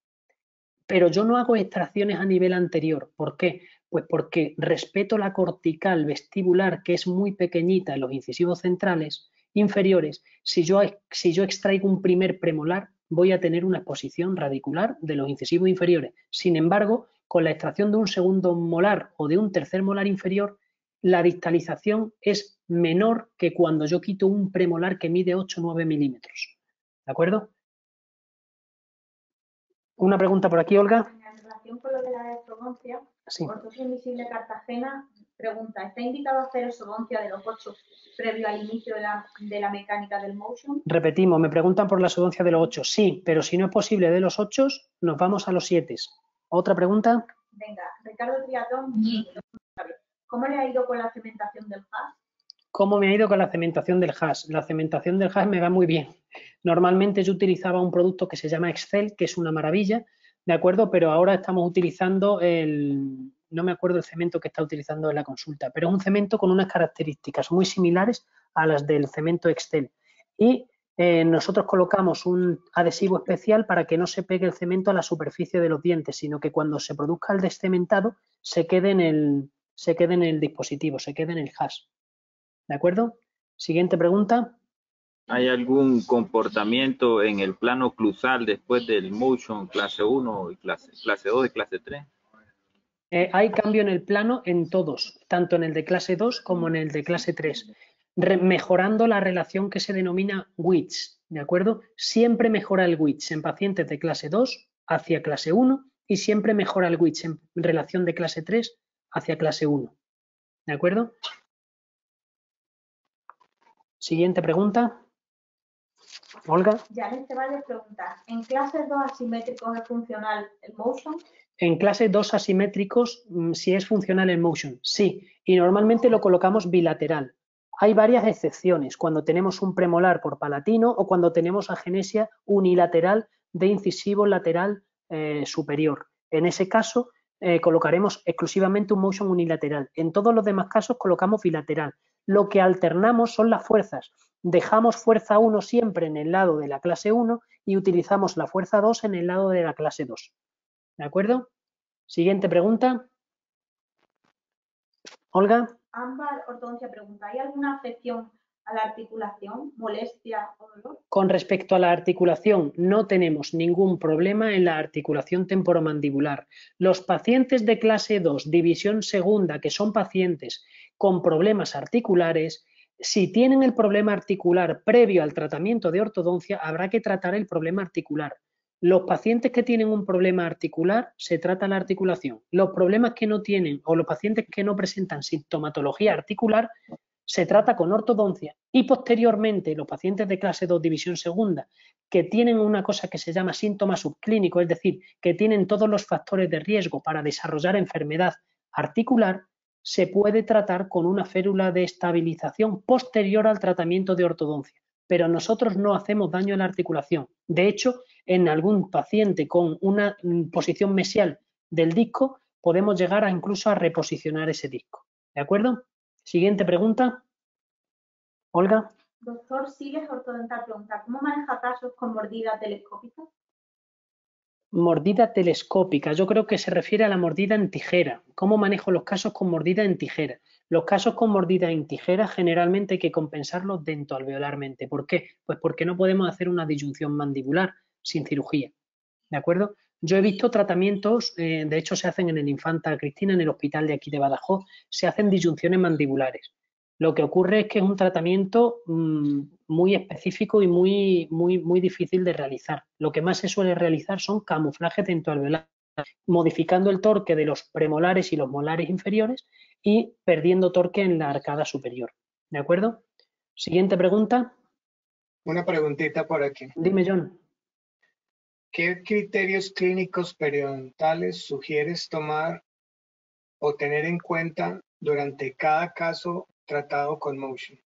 B: Pero yo no hago extracciones a nivel anterior. ¿Por qué? Pues porque respeto la cortical vestibular, que es muy pequeñita en los incisivos centrales inferiores. Si yo extraigo un primer premolar, voy a tener una exposición radicular de los incisivos inferiores. Sin embargo, con la extracción de un segundo molar o de un tercer molar inferior, la distalización es menor que cuando yo quito un premolar que mide 8 o 9 milímetros. ¿De acuerdo? Una pregunta por aquí, Olga.
C: En relación con lo de la exodoncia,
B: Sí.
C: Ortodoncia Invisible Cartagena pregunta, ¿está indicado hacer exodoncia de los 8 previo al inicio de la mecánica del motion?
B: Repetimos, me preguntan por la exodoncia de los 8. Sí, pero si no es posible de los 8, nos vamos a los 7. ¿Otra pregunta?
C: Venga, Ricardo Triatón, ¿cómo le ha ido con la cementación del hash?
B: ¿Cómo me ha ido con la cementación del hash? La cementación del hash me va muy bien. Normalmente yo utilizaba un producto que se llama Excel, que es una maravilla, ¿de acuerdo? Pero ahora estamos utilizando no me acuerdo el cemento que está utilizando en la consulta, pero es un cemento con unas características muy similares a las del cemento Excel. Y nosotros colocamos un adhesivo especial para que no se pegue el cemento a la superficie de los dientes, sino que cuando se produzca el descementado se quede en el dispositivo, se quede en el hash. ¿De acuerdo? Siguiente pregunta.
D: ¿Hay algún comportamiento en el plano oclusal después del motion clase 1 y clase 2 y clase 3?
B: Hay cambio en el plano en todos, tanto en el de clase 2 como en el de clase 3, mejorando la relación que se denomina width, ¿de acuerdo? Siempre mejora el width en pacientes de clase 2 hacia clase 1 y siempre mejora el width en relación de clase 3 hacia clase 1, ¿de acuerdo? Siguiente pregunta. Olga.
C: Janet Ceballos pregunta, ¿en clases 2 asimétricos es funcional el motion?
B: En clase 2 asimétricos, si es funcional el motion, sí, y normalmente lo colocamos bilateral. Hay varias excepciones, cuando tenemos un premolar por palatino o cuando tenemos agenesia unilateral de incisivo lateral superior. En ese caso, colocaremos exclusivamente un motion unilateral. En todos los demás casos colocamos bilateral. Lo que alternamos son las fuerzas. Dejamos fuerza 1 siempre en el lado de la clase 1 y utilizamos la fuerza 2 en el lado de la clase 2. ¿De acuerdo? Siguiente pregunta. Olga.
C: Ámbar Ortodoncia pregunta, ¿hay alguna afección a la articulación, molestia o dolor?
B: Con respecto a la articulación, no tenemos ningún problema en la articulación temporomandibular. Los pacientes de clase 2, división segunda, que son pacientes con problemas articulares, si tienen el problema articular previo al tratamiento de ortodoncia, habrá que tratar el problema articular. Los pacientes que tienen un problema articular, se trata la articulación. Los problemas que no tienen o los pacientes que no presentan sintomatología articular, se trata con ortodoncia. Y posteriormente, los pacientes de clase 2, división segunda, que tienen una cosa que se llama síntoma subclínico, es decir, que tienen todos los factores de riesgo para desarrollar enfermedad articular, se puede tratar con una férula de estabilización posterior al tratamiento de ortodoncia. Pero nosotros no hacemos daño a la articulación. De hecho, en algún paciente con una posición mesial del disco, podemos llegar incluso a reposicionar ese disco. ¿De acuerdo? Siguiente pregunta. Olga.
C: Doctor Siles Ortodental pregunta, ¿cómo maneja casos con mordida telescópica?
B: Mordida telescópica. Yo creo que se refiere a la mordida en tijera. ¿Cómo manejo los casos con mordida en tijera? Los casos con mordida en tijera generalmente hay que compensarlos dentoalveolarmente. ¿Por qué? Pues porque no podemos hacer una disyunción mandibular sin cirugía. ¿De acuerdo? Yo he visto tratamientos, de hecho se hacen en el Infanta Cristina, en el hospital de aquí de Badajoz, se hacen disyunciones mandibulares. Lo que ocurre es que es un tratamiento muy específico y muy difícil de realizar. Lo que más se suele realizar son camuflajes dentoalveolares. modificando el torque de los premolares y los molares inferiores y perdiendo torque en la arcada superior. ¿De acuerdo? Siguiente pregunta.
A: Una preguntita por aquí.
B: Dime, John.
A: ¿Qué criterios clínicos periodontales sugieres tomar o tener en cuenta durante cada caso tratado con Motion?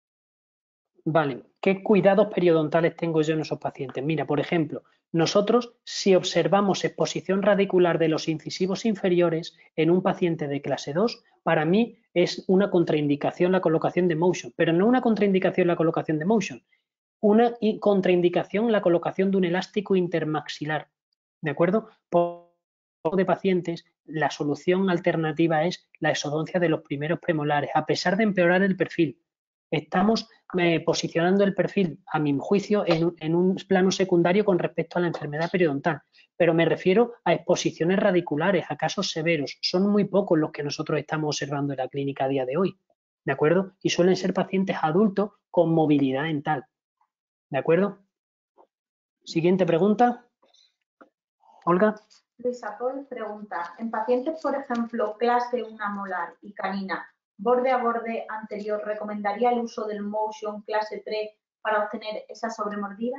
B: Vale, ¿qué cuidados periodontales tengo yo en esos pacientes? Mira, por ejemplo, nosotros si observamos exposición radicular de los incisivos inferiores en un paciente de clase 2, para mí es una contraindicación la colocación de Motion, pero no una contraindicación la colocación de Motion, una contraindicación la colocación de un elástico intermaxilar, ¿de acuerdo? Por de pacientes, la solución alternativa es la exodoncia de los primeros premolares, a pesar de empeorar el perfil. Estamos posicionando el perfil, a mi juicio, en un plano secundario con respecto a la enfermedad periodontal, pero me refiero a exposiciones radiculares, a casos severos. Son muy pocos los que nosotros estamos observando en la clínica a día de hoy, ¿de acuerdo? Y suelen ser pacientes adultos con movilidad dental, ¿de acuerdo? Siguiente pregunta. Olga.
C: Luisa Paul pregunta, en pacientes, por ejemplo, clase 1 molar y canina, borde a borde anterior, ¿recomendaría el uso del Motion clase 3 para obtener esa sobremordida?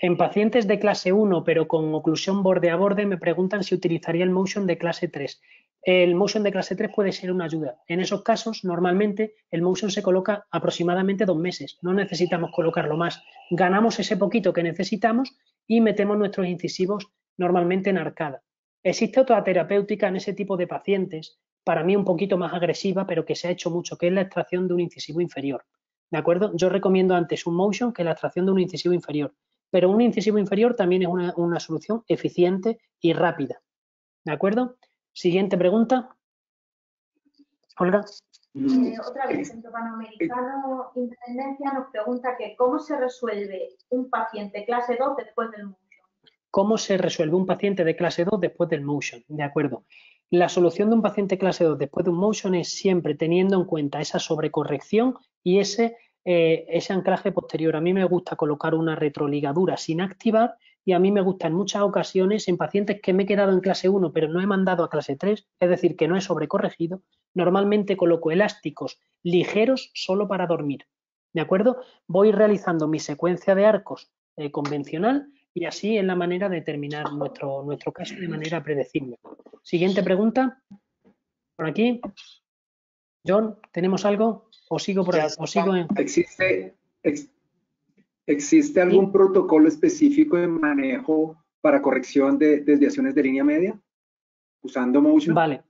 B: En pacientes de clase 1, pero con oclusión borde a borde, me preguntan si utilizaría el Motion de clase 3. El Motion de clase 3 puede ser una ayuda. En esos casos, normalmente, el Motion se coloca aproximadamente 2 meses. No necesitamos colocarlo más. Ganamos ese poquito que necesitamos y metemos nuestros incisivos normalmente en arcada. Existe otra terapéutica en ese tipo de pacientes, para mí un poquito más agresiva, pero que se ha hecho mucho, que es la extracción de un incisivo inferior. ¿De acuerdo? Yo recomiendo antes un Motion que la extracción de un incisivo inferior. Pero un incisivo inferior también es una solución eficiente y rápida. ¿De acuerdo? Siguiente pregunta. Olga.
C: Otra vez, Centro Panamericano Independencia nos pregunta que ¿cómo se resuelve un paciente clase 2 después del Motion?
B: ¿Cómo se resuelve un paciente de clase 2 después del Motion? De acuerdo. La solución de un paciente clase 2 después de un Motion es siempre teniendo en cuenta esa sobrecorrección y ese anclaje posterior. A mí me gusta colocar una retroligadura sin activar y a mí me gusta en muchas ocasiones en pacientes que me he quedado en clase 1 pero no he mandado a clase 3, es decir, que no he sobrecorregido, normalmente coloco elásticos ligeros solo para dormir. ¿De acuerdo? Voy realizando mi secuencia de arcos convencional y así es la manera de terminar nuestro caso de manera predecible. Siguiente pregunta. Por aquí. John, ¿tenemos algo? ¿O sigo por ahí? ¿O sigo en...
E: ¿Existe algún protocolo específico de manejo para corrección de desviaciones de línea media usando Motion?
B: Vale.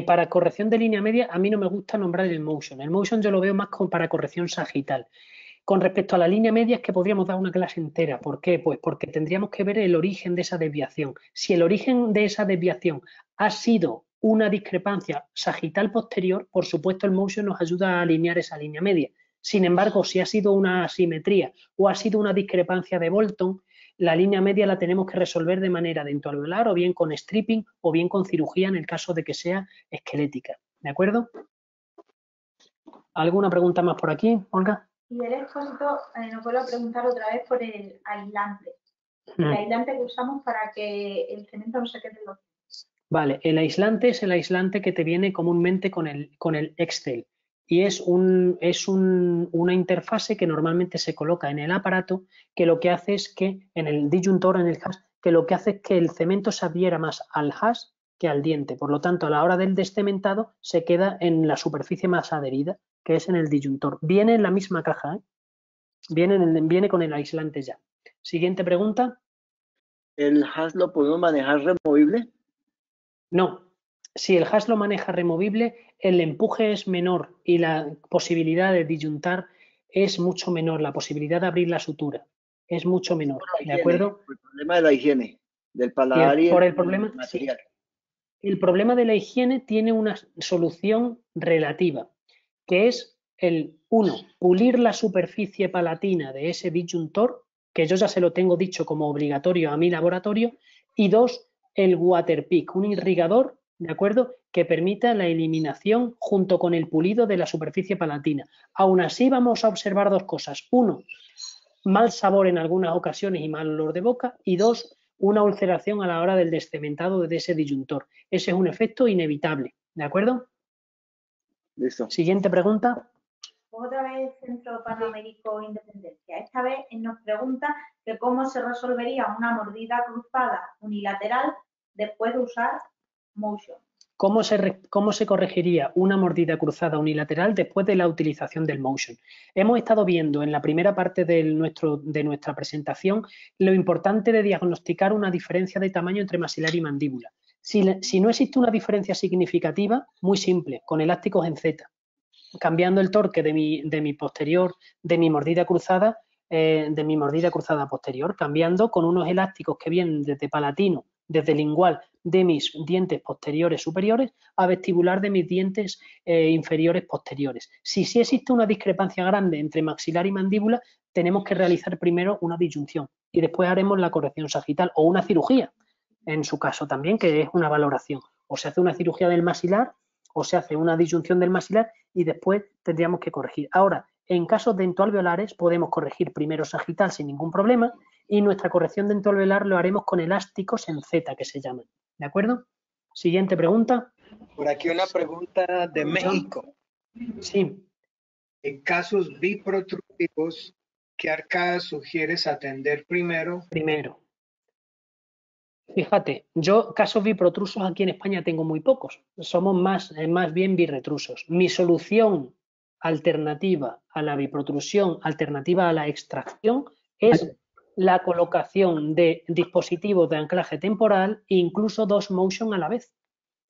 B: Para corrección de línea media, a mí no me gusta nombrar el Motion. El Motion yo lo veo más para corrección sagital. Con respecto a la línea media es que podríamos dar una clase entera. ¿Por qué? Pues porque tendríamos que ver el origen de esa desviación. Si el origen de esa desviación ha sido una discrepancia sagital posterior, por supuesto el Motion nos ayuda a alinear esa línea media. Sin embargo, si ha sido una asimetría o ha sido una discrepancia de Bolton, la línea media la tenemos que resolver de manera dentoalveolar o bien con stripping o bien con cirugía en el caso de que sea esquelética. ¿De acuerdo? ¿Alguna pregunta más por aquí, Olga?
C: Y el Expósito nos vuelve a preguntar otra vez por el aislante. El aislante que usamos para que el cemento no se quede en los...
B: Vale, el aislante es el aislante que te viene comúnmente con el Excel y es una interfase que normalmente se coloca en el aparato que lo que hace es que, en el disyuntor, en el hash, que lo que hace es que el cemento se adhiera más al hash que al diente. Por lo tanto, a la hora del descementado se queda en la superficie más adherida, que es en el disyuntor. Viene en la misma caja, ¿eh? Viene con el aislante ya. Siguiente pregunta.
I: ¿El hash lo podemos manejar removible?
B: No. Si el hash lo maneja removible, el empuje es menor y la posibilidad de disyuntar es mucho menor. La posibilidad de abrir la sutura es mucho menor. ¿De acuerdo?
I: El problema de la higiene, del paladar y
B: el problema,
I: material.
B: Sí. El problema de la higiene tiene una solución relativa, que es pulir la superficie palatina de ese disyuntor, que yo ya se lo tengo dicho como obligatorio a mi laboratorio, y 2, el waterpick, un irrigador, ¿de acuerdo?, que permita la eliminación junto con el pulido de la superficie palatina. Aún así vamos a observar 2 cosas. 1, mal sabor en algunas ocasiones y mal olor de boca, y 2, una ulceración a la hora del descementado de ese disyuntor. Ese es un efecto inevitable, ¿de acuerdo?
I: Listo.
B: Siguiente pregunta.
C: Otra vez Centro Panaamérico Independencia. Esta vez nos pregunta que cómo se resolvería una mordida cruzada unilateral después de usar Motion.
B: ¿Cómo se corregiría una mordida cruzada unilateral después de la utilización del Motion? Hemos estado viendo en la primera parte de nuestra presentación lo importante de diagnosticar una diferencia de tamaño entre maxilar y mandíbula. Si no existe una diferencia significativa, muy simple, con elásticos en Z, cambiando el torque de mi posterior, de mi mordida cruzada posterior, cambiando con unos elásticos que vienen desde palatino, desde lingual de mis dientes posteriores superiores a vestibular de mis dientes inferiores posteriores. Si existe una discrepancia grande entre maxilar y mandíbula, tenemos que realizar primero una disyunción y después haremos la corrección sagital o una cirugía, en su caso también, que es una valoración. O se hace una cirugía del maxilar o se hace una disyunción del maxilar y después tendríamos que corregir. Ahora, en casos dentoalveolares podemos corregir primero sagital sin ningún problema y nuestra corrección dentoalveolar lo haremos con elásticos en Z, que se llaman. ¿De acuerdo? Siguiente pregunta.
A: Por aquí una pregunta de México.
B: Sí.
A: En casos biprotrusivos, ¿qué arcadas sugieres atender primero?
B: Primero. Fíjate, yo casos biprotrusos aquí en España tengo muy pocos. Somos más bien birretrusos. Mi solución alternativa a la biprotrusión, alternativa a la extracción, es la colocación de dispositivos de anclaje temporal e incluso dos motion a la vez.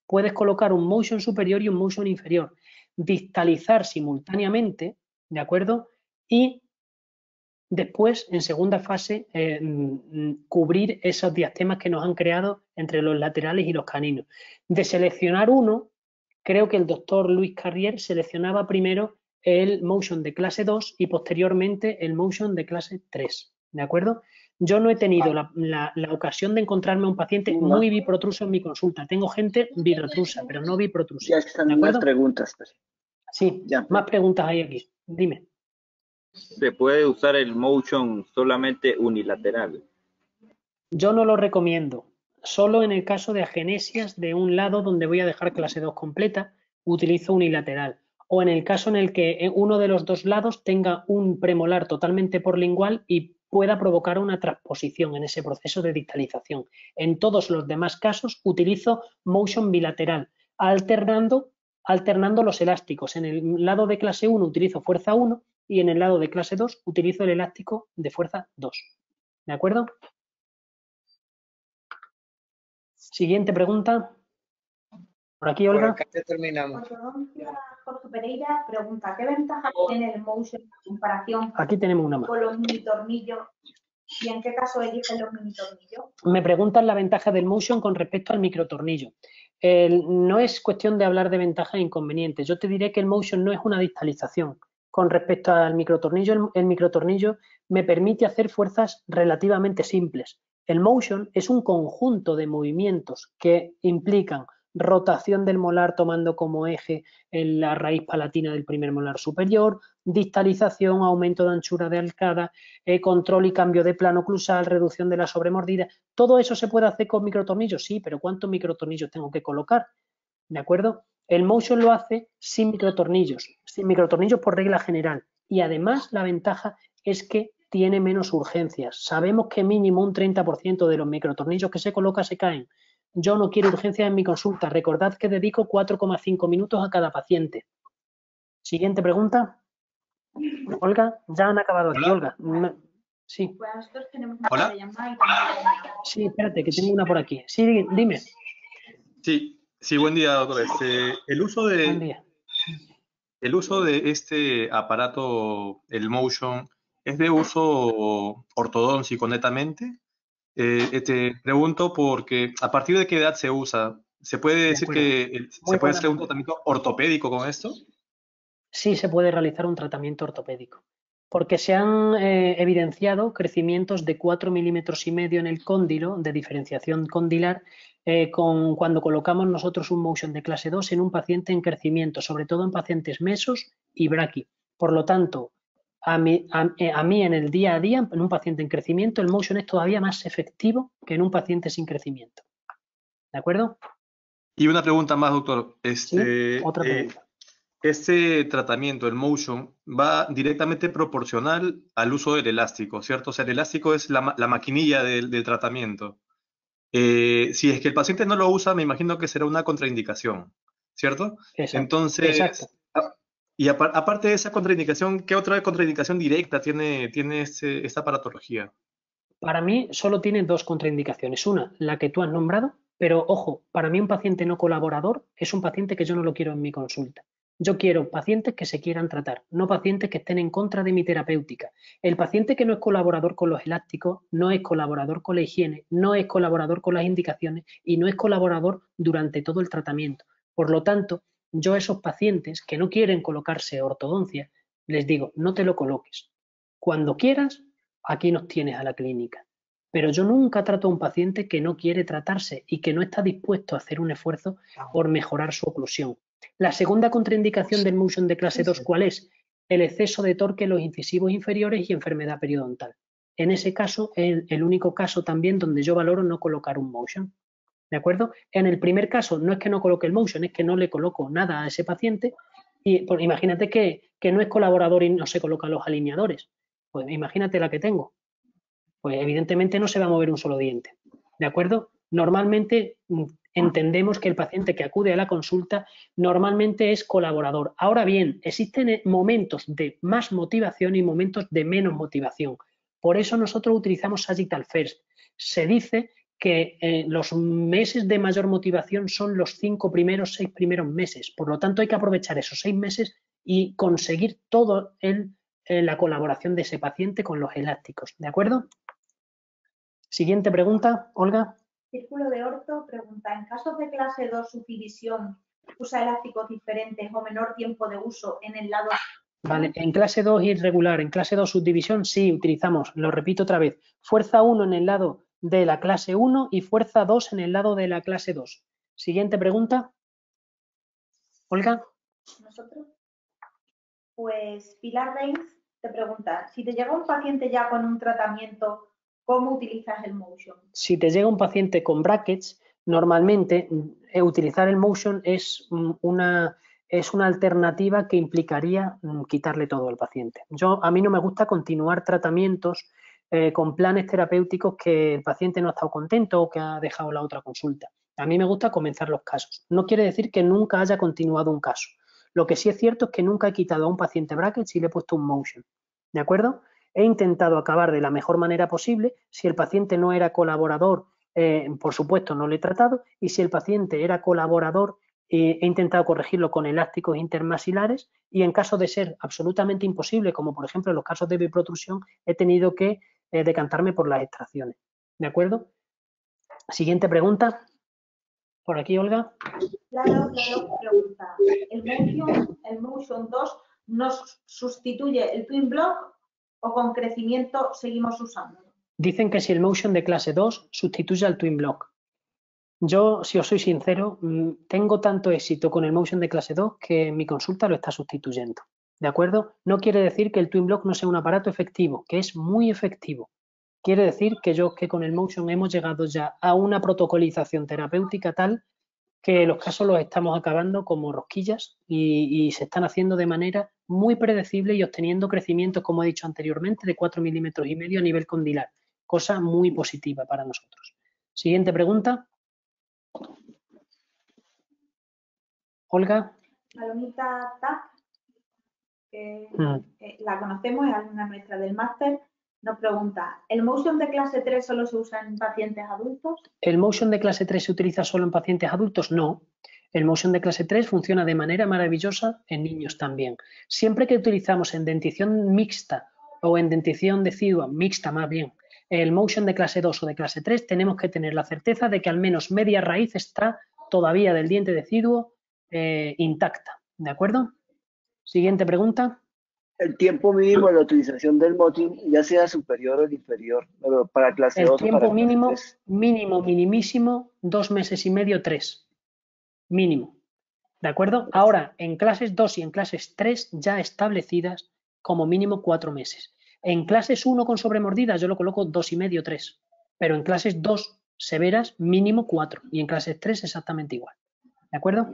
B: Puedes colocar un motion superior y un motion inferior, distalizar simultáneamente, ¿de acuerdo? Y después, en segunda fase, cubrir esos diastemas que nos han creado entre los laterales y los caninos. De seleccionar uno, creo que el doctor Luis Carrier seleccionaba primero el motion de clase 2 y posteriormente el motion de clase 3, ¿de acuerdo? Yo no he tenido la ocasión de encontrarme un paciente muy biprotruso en mi consulta. Tengo gente birretrusa, pero no biprotrusa.
I: Ya están más preguntas. Pues.
B: Sí, ya. Más preguntas hay aquí. Dime.
D: ¿Se puede usar el motion solamente unilateral?
B: Yo no lo recomiendo. Solo en el caso de agenesias de un lado donde voy a dejar clase 2 completa, utilizo unilateral. O en el caso en el que uno de los dos lados tenga un premolar totalmente porlingual y pueda provocar una transposición en ese proceso de distalización. En todos los demás casos utilizo motion bilateral, alternando los elásticos. En el lado de clase 1 utilizo fuerza 1 y en el lado de clase 2 utilizo el elástico de fuerza 2. ¿De acuerdo? Siguiente pregunta. Por aquí, Olga.
A: Por acá ya terminamos.
C: Jorge Pereira pregunta, ¿qué ventaja tiene el motion en comparación
B: aquí tenemos una más.
C: con los mini tornillos? ¿Y en qué caso eligen los mini tornillos?
B: Me preguntan la ventaja del motion con respecto al microtornillo. No es cuestión de hablar de ventajas e inconvenientes. Yo te diré que el motion no es una distalización. Con respecto al microtornillo, el microtornillo me permite hacer fuerzas relativamente simples. El motion es un conjunto de movimientos que implican rotación del molar tomando como eje la raíz palatina del primer molar superior, distalización, aumento de anchura de arcada, control y cambio de plano oclusal, reducción de la sobremordida. ¿Todo eso se puede hacer con microtornillos? Sí, pero ¿cuántos microtornillos tengo que colocar? ¿De acuerdo? El motion lo hace sin microtornillos por regla general. Y además la ventaja es que tiene menos urgencias. Sabemos que mínimo un 30% de los microtornillos que se coloca se caen. Yo no quiero urgencias en mi consulta. Recordad que dedico 4,5 minutos a cada paciente. Siguiente pregunta. Olga, ya han acabado aquí, Olga. Sí.
C: Pues nosotros tenemos una
J: Hola.
C: llamada y
B: sí, espérate, que tengo una por aquí. Sí, dime.
J: Sí, buen día, doctor. El uso
B: Buen día.
J: de este aparato, el Motion, ¿es de uso ortodóntico netamente? Te pregunto porque ¿a partir de qué edad se usa? ¿Se puede decir que se puede hacer un tratamiento ortopédico con esto?
B: Sí, se puede realizar un tratamiento ortopédico, porque se han evidenciado crecimientos de 4,5 milímetros en el cóndilo, de diferenciación condilar, cuando colocamos nosotros un motion de clase 2 en un paciente en crecimiento, sobre todo en pacientes mesos y braqui. Por lo tanto, a mí en el día a día, en un paciente en crecimiento, el motion es todavía más efectivo que en un paciente sin crecimiento. ¿De acuerdo?
J: Y una pregunta más, doctor.
B: Sí, otra pregunta.
J: Este tratamiento, el motion, va directamente proporcional al uso del elástico, ¿cierto? O sea, el elástico es la maquinilla del tratamiento. Si es que el paciente no lo usa, me imagino que será una contraindicación, ¿cierto?
B: Exacto.
J: Entonces,
B: exacto.
J: Y aparte de esa contraindicación, ¿qué otra contraindicación directa tiene esta aparatología?
B: Para mí solo tiene dos contraindicaciones. Una, la que tú has nombrado, pero ojo, para mí un paciente no colaborador es un paciente que yo no lo quiero en mi consulta. Yo quiero pacientes que se quieran tratar, no pacientes que estén en contra de mi terapéutica. El paciente que no es colaborador con los elásticos, no es colaborador con la higiene, no es colaborador con las indicaciones y no es colaborador durante todo el tratamiento. Por lo tanto, yo a esos pacientes que no quieren colocarse ortodoncia, les digo, no te lo coloques. Cuando quieras, aquí nos tienes a la clínica. Pero yo nunca trato a un paciente que no quiere tratarse y que no está dispuesto a hacer un esfuerzo por mejorar su oclusión. La segunda contraindicación del motion de clase 2, ¿cuál es? El exceso de torque en los incisivos inferiores y enfermedad periodontal. En ese caso, es el único caso también donde yo valoro no colocar un motion. ¿De acuerdo? En el primer caso, no es que no coloque el motion, es que no le coloco nada a ese paciente. Y pues, imagínate que no es colaborador y no se colocan los alineadores. Pues imagínate la que tengo. Pues evidentemente no se va a mover un solo diente. ¿De acuerdo? Normalmente entendemos que el paciente que acude a la consulta normalmente es colaborador. Ahora bien, existen momentos de más motivación y momentos de menos motivación. Por eso nosotros utilizamos Sagittal First. Se dice que los meses de mayor motivación son los 5 primeros, 6 primeros meses. Por lo tanto, hay que aprovechar esos 6 meses y conseguir todo la colaboración de ese paciente con los elásticos. ¿De acuerdo? Siguiente pregunta, Olga.
C: Círculo de Orto pregunta, en casos de clase 2 subdivisión, ¿usa elásticos diferentes o menor tiempo de uso en el lado?
B: Vale, en clase 2 irregular, en clase 2 subdivisión sí utilizamos, lo repito otra vez, fuerza 1 en el lado de la clase 1 y fuerza 2 en el lado de la clase 2. Siguiente pregunta. Olga.
C: ¿Nosotros? Pues Pilar Reins te pregunta, si te llega un paciente ya con un tratamiento, ¿cómo utilizas el motion?
B: Si te llega un paciente con brackets, normalmente utilizar el motion es una alternativa que implicaría quitarle todo al paciente. A mí no me gusta continuar tratamientos con planes terapéuticos que el paciente no ha estado contento o que ha dejado la otra consulta. A mí me gusta comenzar los casos. No quiere decir que nunca haya continuado un caso. Lo que sí es cierto es que nunca he quitado a un paciente brackets y le he puesto un motion. ¿De acuerdo? He intentado acabar de la mejor manera posible. Si el paciente no era colaborador, por supuesto no lo he tratado. Y si el paciente era colaborador, he intentado corregirlo con elásticos intermaxilares. Y en caso de ser absolutamente imposible, como por ejemplo en los casos de biprotrusión, he tenido que decantarme por las extracciones. ¿De acuerdo? Siguiente pregunta. Por aquí, Olga.
C: Claro, pregunta. ¿El Motion 2 nos sustituye el Twin Block o con crecimiento seguimos usándolo?
B: Dicen que si el motion de clase 2 sustituye al Twin Block. Yo, si os soy sincero, tengo tanto éxito con el motion de clase 2 que en mi consulta lo está sustituyendo. ¿De acuerdo? No quiere decir que el Twin Block no sea un aparato efectivo, que es muy efectivo. Quiere decir que con el motion hemos llegado ya a una protocolización terapéutica tal que los casos los estamos acabando como rosquillas y se están haciendo de manera muy predecible y obteniendo crecimientos, como he dicho anteriormente, de 4,5 milímetros a nivel condilar, cosa muy positiva para nosotros. Siguiente pregunta. Olga.
C: Palomita Tac, que la conocemos, es alumna nuestra del máster, nos pregunta, ¿el motion de clase 3 solo se usa en pacientes adultos?
B: ¿El motion de clase 3 se utiliza solo en pacientes adultos? No. El motion de clase 3 funciona de manera maravillosa en niños también. Siempre que utilizamos en dentición mixta o en dentición decidua, mixta más bien, el motion de clase 2 o de clase 3, tenemos que tener la certeza de que al menos media raíz está todavía del diente deciduo intacta. ¿De acuerdo? Siguiente pregunta.
I: El tiempo mínimo de la utilización del motion, ya sea superior o inferior, pero para clase 2 o para clase 3.
B: Mínimo, minimísimo, 2 meses y medio, 3. Mínimo. ¿De acuerdo? Ahora, en clases 2 y en clases 3 ya establecidas, como mínimo 4 meses. En clases 1 con sobremordida yo lo coloco 2,5, 3. Pero en clases 2 severas, mínimo 4. Y en clases 3 exactamente igual. ¿De acuerdo?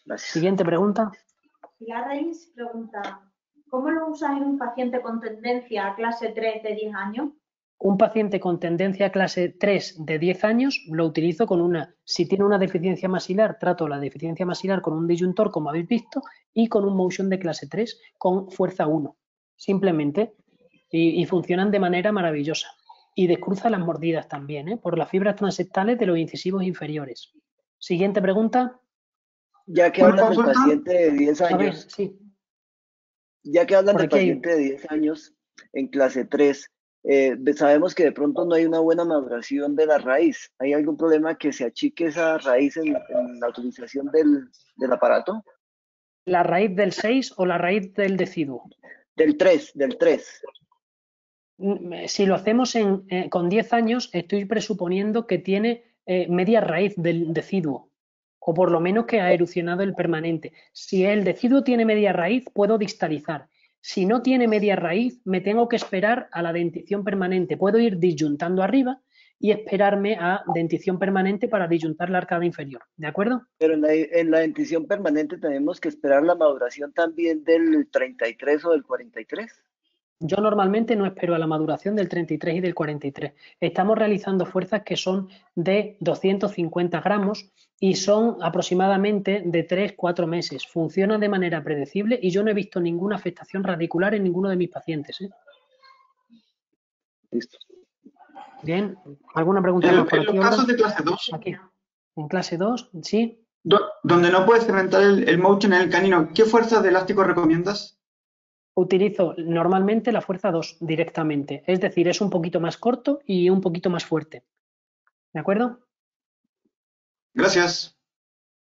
I: Gracias.
B: Siguiente pregunta.
C: Pilar Reis pregunta, ¿cómo lo usas en un paciente con tendencia a clase 3 de 10 años?
B: Un paciente con tendencia a clase 3 de 10 años lo utilizo con si tiene una deficiencia maxilar, trato la deficiencia maxilar con un disyuntor, como habéis visto, y con un motion de clase 3 con fuerza 1. Simplemente. Y funcionan de manera maravillosa. Y descruza las mordidas también, por las fibras transectales de los incisivos inferiores. Siguiente pregunta.
I: Ya que hablan del paciente de 10 años.
B: A ver, sí.
I: Ya que hablan del paciente de 10 años en clase 3, sabemos que de pronto no hay una buena maduración de la raíz. ¿Hay algún problema que se achique esa raíz en la utilización del aparato?
B: ¿La raíz del 6 o la raíz del deciduo?
I: Del 3.
B: Si lo hacemos con 10 años, estoy presuponiendo que tiene media raíz del deciduo, o por lo menos que ha erosionado el permanente. Si el deciduo tiene media raíz, puedo distalizar. Si no tiene media raíz, me tengo que esperar a la dentición permanente. Puedo ir disyuntando arriba y esperarme a dentición permanente para disyuntar la arcada inferior. ¿De acuerdo?
I: Pero en la dentición permanente tenemos que esperar la maduración también del 33 o del 43.
B: Yo normalmente no espero a la maduración del 33 y del 43. Estamos realizando fuerzas que son de 250 gramos y son aproximadamente de 3-4 meses. Funciona de manera predecible y yo no he visto ninguna afectación radicular en ninguno de mis pacientes.
I: Listo.
B: Bien, ¿alguna pregunta más por aquí?
K: En los casos de clase 2.
B: Aquí. En clase 2, sí.
K: Donde no puedes cementar el motion en el canino, ¿qué fuerza de elástico recomiendas?
B: Utilizo normalmente la fuerza 2 directamente, es decir, es un poquito más corto y un poquito más fuerte. ¿De acuerdo?
K: Gracias.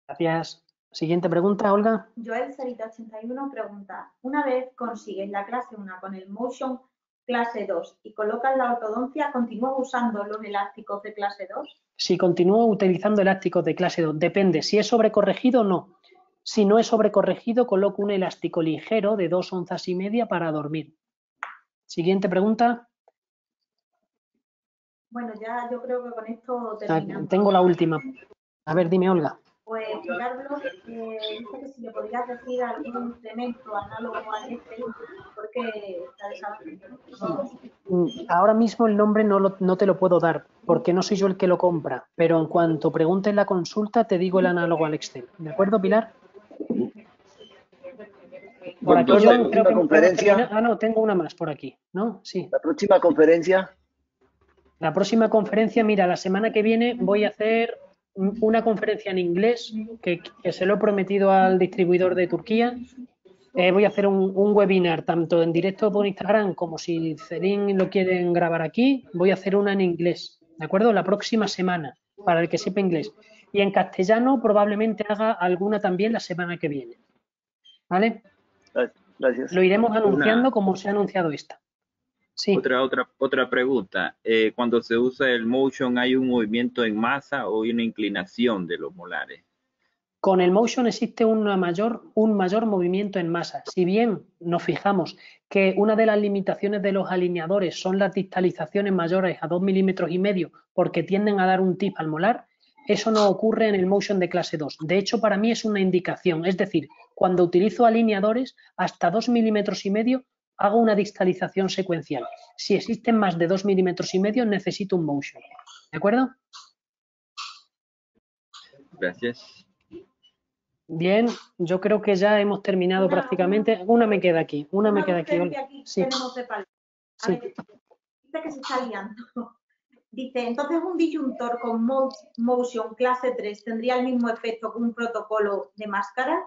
B: Gracias. Siguiente pregunta, Olga.
C: Joel Cerita 81 pregunta, una vez consigues la clase 1 con el motion clase 2 y colocas la ortodoncia, ¿continúas usando los elásticos de clase 2?
B: Si continúo utilizando elásticos de clase 2, depende. Si es sobrecorregido o no. Si no es sobrecorregido, coloco un elástico ligero de 2,5 onzas para dormir. Siguiente pregunta.
C: Bueno, ya yo creo que con esto terminamos.
B: Tengo la última. A ver, dime, Olga.
C: Pues Pilar Bloch dice que si le podrías decir algún incremento análogo al Excel, porque está desarrollando.
B: Ahora mismo el nombre no te lo puedo dar, porque no soy yo el que lo compra, pero en cuanto pregunte en la consulta te digo el análogo al Excel. ¿De acuerdo, Pilar? Por aquí yo creo que
I: conferencia.
B: No, tengo una más por aquí, ¿no? Sí.
I: La próxima conferencia.
B: La próxima conferencia, mira, la semana que viene voy a hacer una conferencia en inglés que se lo he prometido al distribuidor de Turquía. Voy a hacer un webinar tanto en directo por Instagram como si Celine lo quieren grabar aquí. Voy a hacer una en inglés, ¿de acuerdo? La próxima semana, para el que sepa inglés. Y en castellano probablemente haga alguna también la semana que viene. ¿Vale?
I: Gracias.
B: Lo iremos anunciando como se ha anunciado esta. Sí.
D: Otra pregunta. Cuando se usa el motion, ¿hay un movimiento en masa o una inclinación de los molares?
B: Con el motion existe un mayor movimiento en masa. Si bien nos fijamos que una de las limitaciones de los alineadores son las distalizaciones mayores a 2,5 milímetros porque tienden a dar un tip al molar, eso no ocurre en el motion de clase 2. De hecho, para mí es una indicación. Es decir, cuando utilizo alineadores hasta 2,5 milímetros hago una distalización secuencial. Si existen más de 2,5 milímetros necesito un motion. ¿De acuerdo?
D: Gracias.
B: Bien, yo creo que ya hemos terminado prácticamente. Una me queda aquí. Una me queda aquí.
C: Sí. Tenemos de palabra. A ver, dice que se está liando. Dice, entonces un disyuntor con motion clase 3 tendría el mismo efecto que un protocolo de máscara.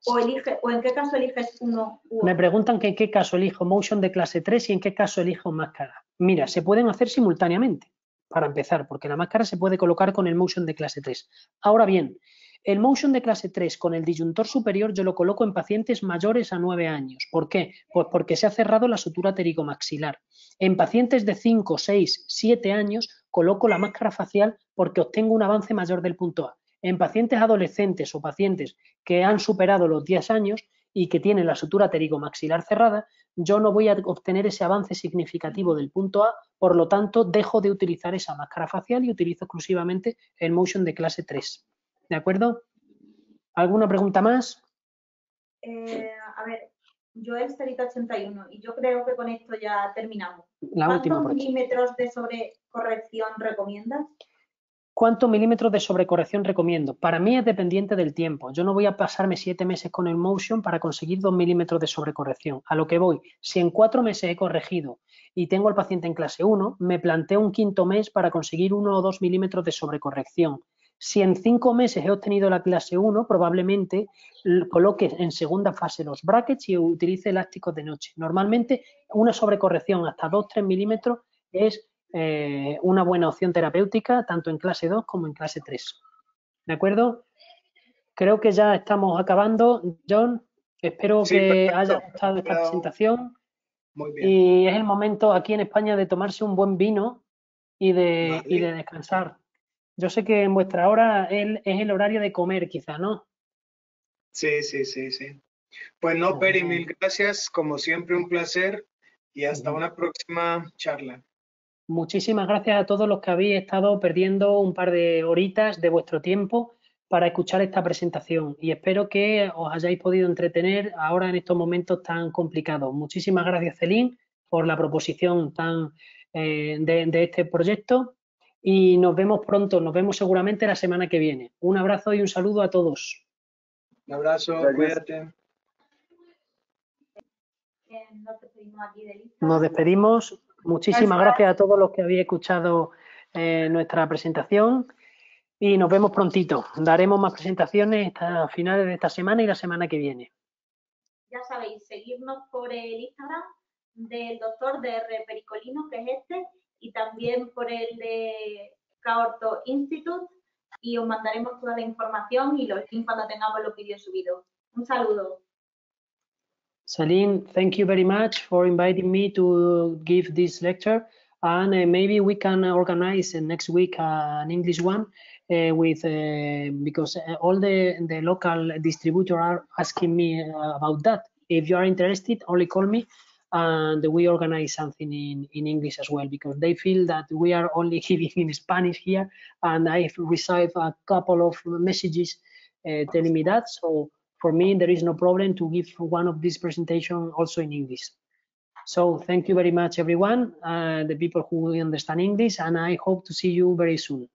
C: ¿O en qué caso eliges uno u otro?
B: Me preguntan que en qué caso elijo motion de clase 3 y en qué caso elijo máscara. Mira, se pueden hacer simultáneamente, para empezar, porque la máscara se puede colocar con el motion de clase 3. Ahora bien, el motion de clase 3 con el disyuntor superior yo lo coloco en pacientes mayores a 9 años. ¿Por qué? Pues porque se ha cerrado la sutura pterigomaxilar. En pacientes de 5, 6, 7 años coloco la máscara facial porque obtengo un avance mayor del punto A. En pacientes adolescentes o pacientes que han superado los 10 años y que tiene la sutura pterigomaxilar cerrada, yo no voy a obtener ese avance significativo del punto A, por lo tanto, dejo de utilizar esa máscara facial y utilizo exclusivamente el Motion de clase 3. ¿De acuerdo? ¿Alguna pregunta más?
C: A ver, Joel Cerita 81, y yo creo que con esto ya terminamos.
B: La última
C: ¿Cuántos milímetros de sobrecorrección recomiendas?
B: ¿Cuántos milímetros de sobrecorrección recomiendo? Para mí es dependiente del tiempo. Yo no voy a pasarme 7 meses con el Motion para conseguir 2 milímetros de sobrecorrección. A lo que voy, si en 4 meses he corregido y tengo al paciente en clase 1, me planteo un quinto mes para conseguir 1 o 2 milímetros de sobrecorrección. Si en 5 meses he obtenido la clase 1, probablemente coloque en segunda fase los brackets y utilice elásticos de noche. Normalmente una sobrecorrección hasta 2-3 milímetros es una buena opción terapéutica tanto en clase 2 como en clase 3. ¿De acuerdo? Creo que ya estamos acabando, John. Espero que haya gustado esta presentación.
A: Muy bien.
B: Y es el momento aquí en España de tomarse un buen vino y de descansar. Yo sé que en vuestra hora es el horario de comer, quizá, ¿no?
A: Sí. Pues no, Peri, mil gracias. Como siempre, un placer y hasta una próxima charla.
B: Muchísimas gracias a todos los que habéis estado perdiendo un par de horitas de vuestro tiempo para escuchar esta presentación y espero que os hayáis podido entretener ahora en estos momentos tan complicados. Muchísimas gracias, Celín, por la proposición de este proyecto y nos vemos pronto, nos vemos seguramente la semana que viene. Un abrazo y un saludo a todos.
A: Un abrazo, cuídate.
B: Nos despedimos. Muchísimas gracias a todos los que habéis escuchado nuestra presentación y nos vemos prontito. Daremos más presentaciones hasta finales de esta semana y la semana que viene.
C: Ya sabéis, seguirnos por el Instagram del doctor DR Pericolino, que es este, y también por el de Caorto Institute, y os mandaremos toda la información y los links cuando tengamos los vídeos subidos. Un saludo.
B: Celine, thank you very much for inviting me to give this lecture, and maybe we can organize next week an English one because all the local distributors are asking me about that. If you are interested, only call me and we organize something in English as well, because they feel that we are only giving in Spanish here, and I've received a couple of messages telling me that. So for me, there is no problem to give one of these presentations also in English. So thank you very much, everyone, the people who understand English, and I hope to see you very soon.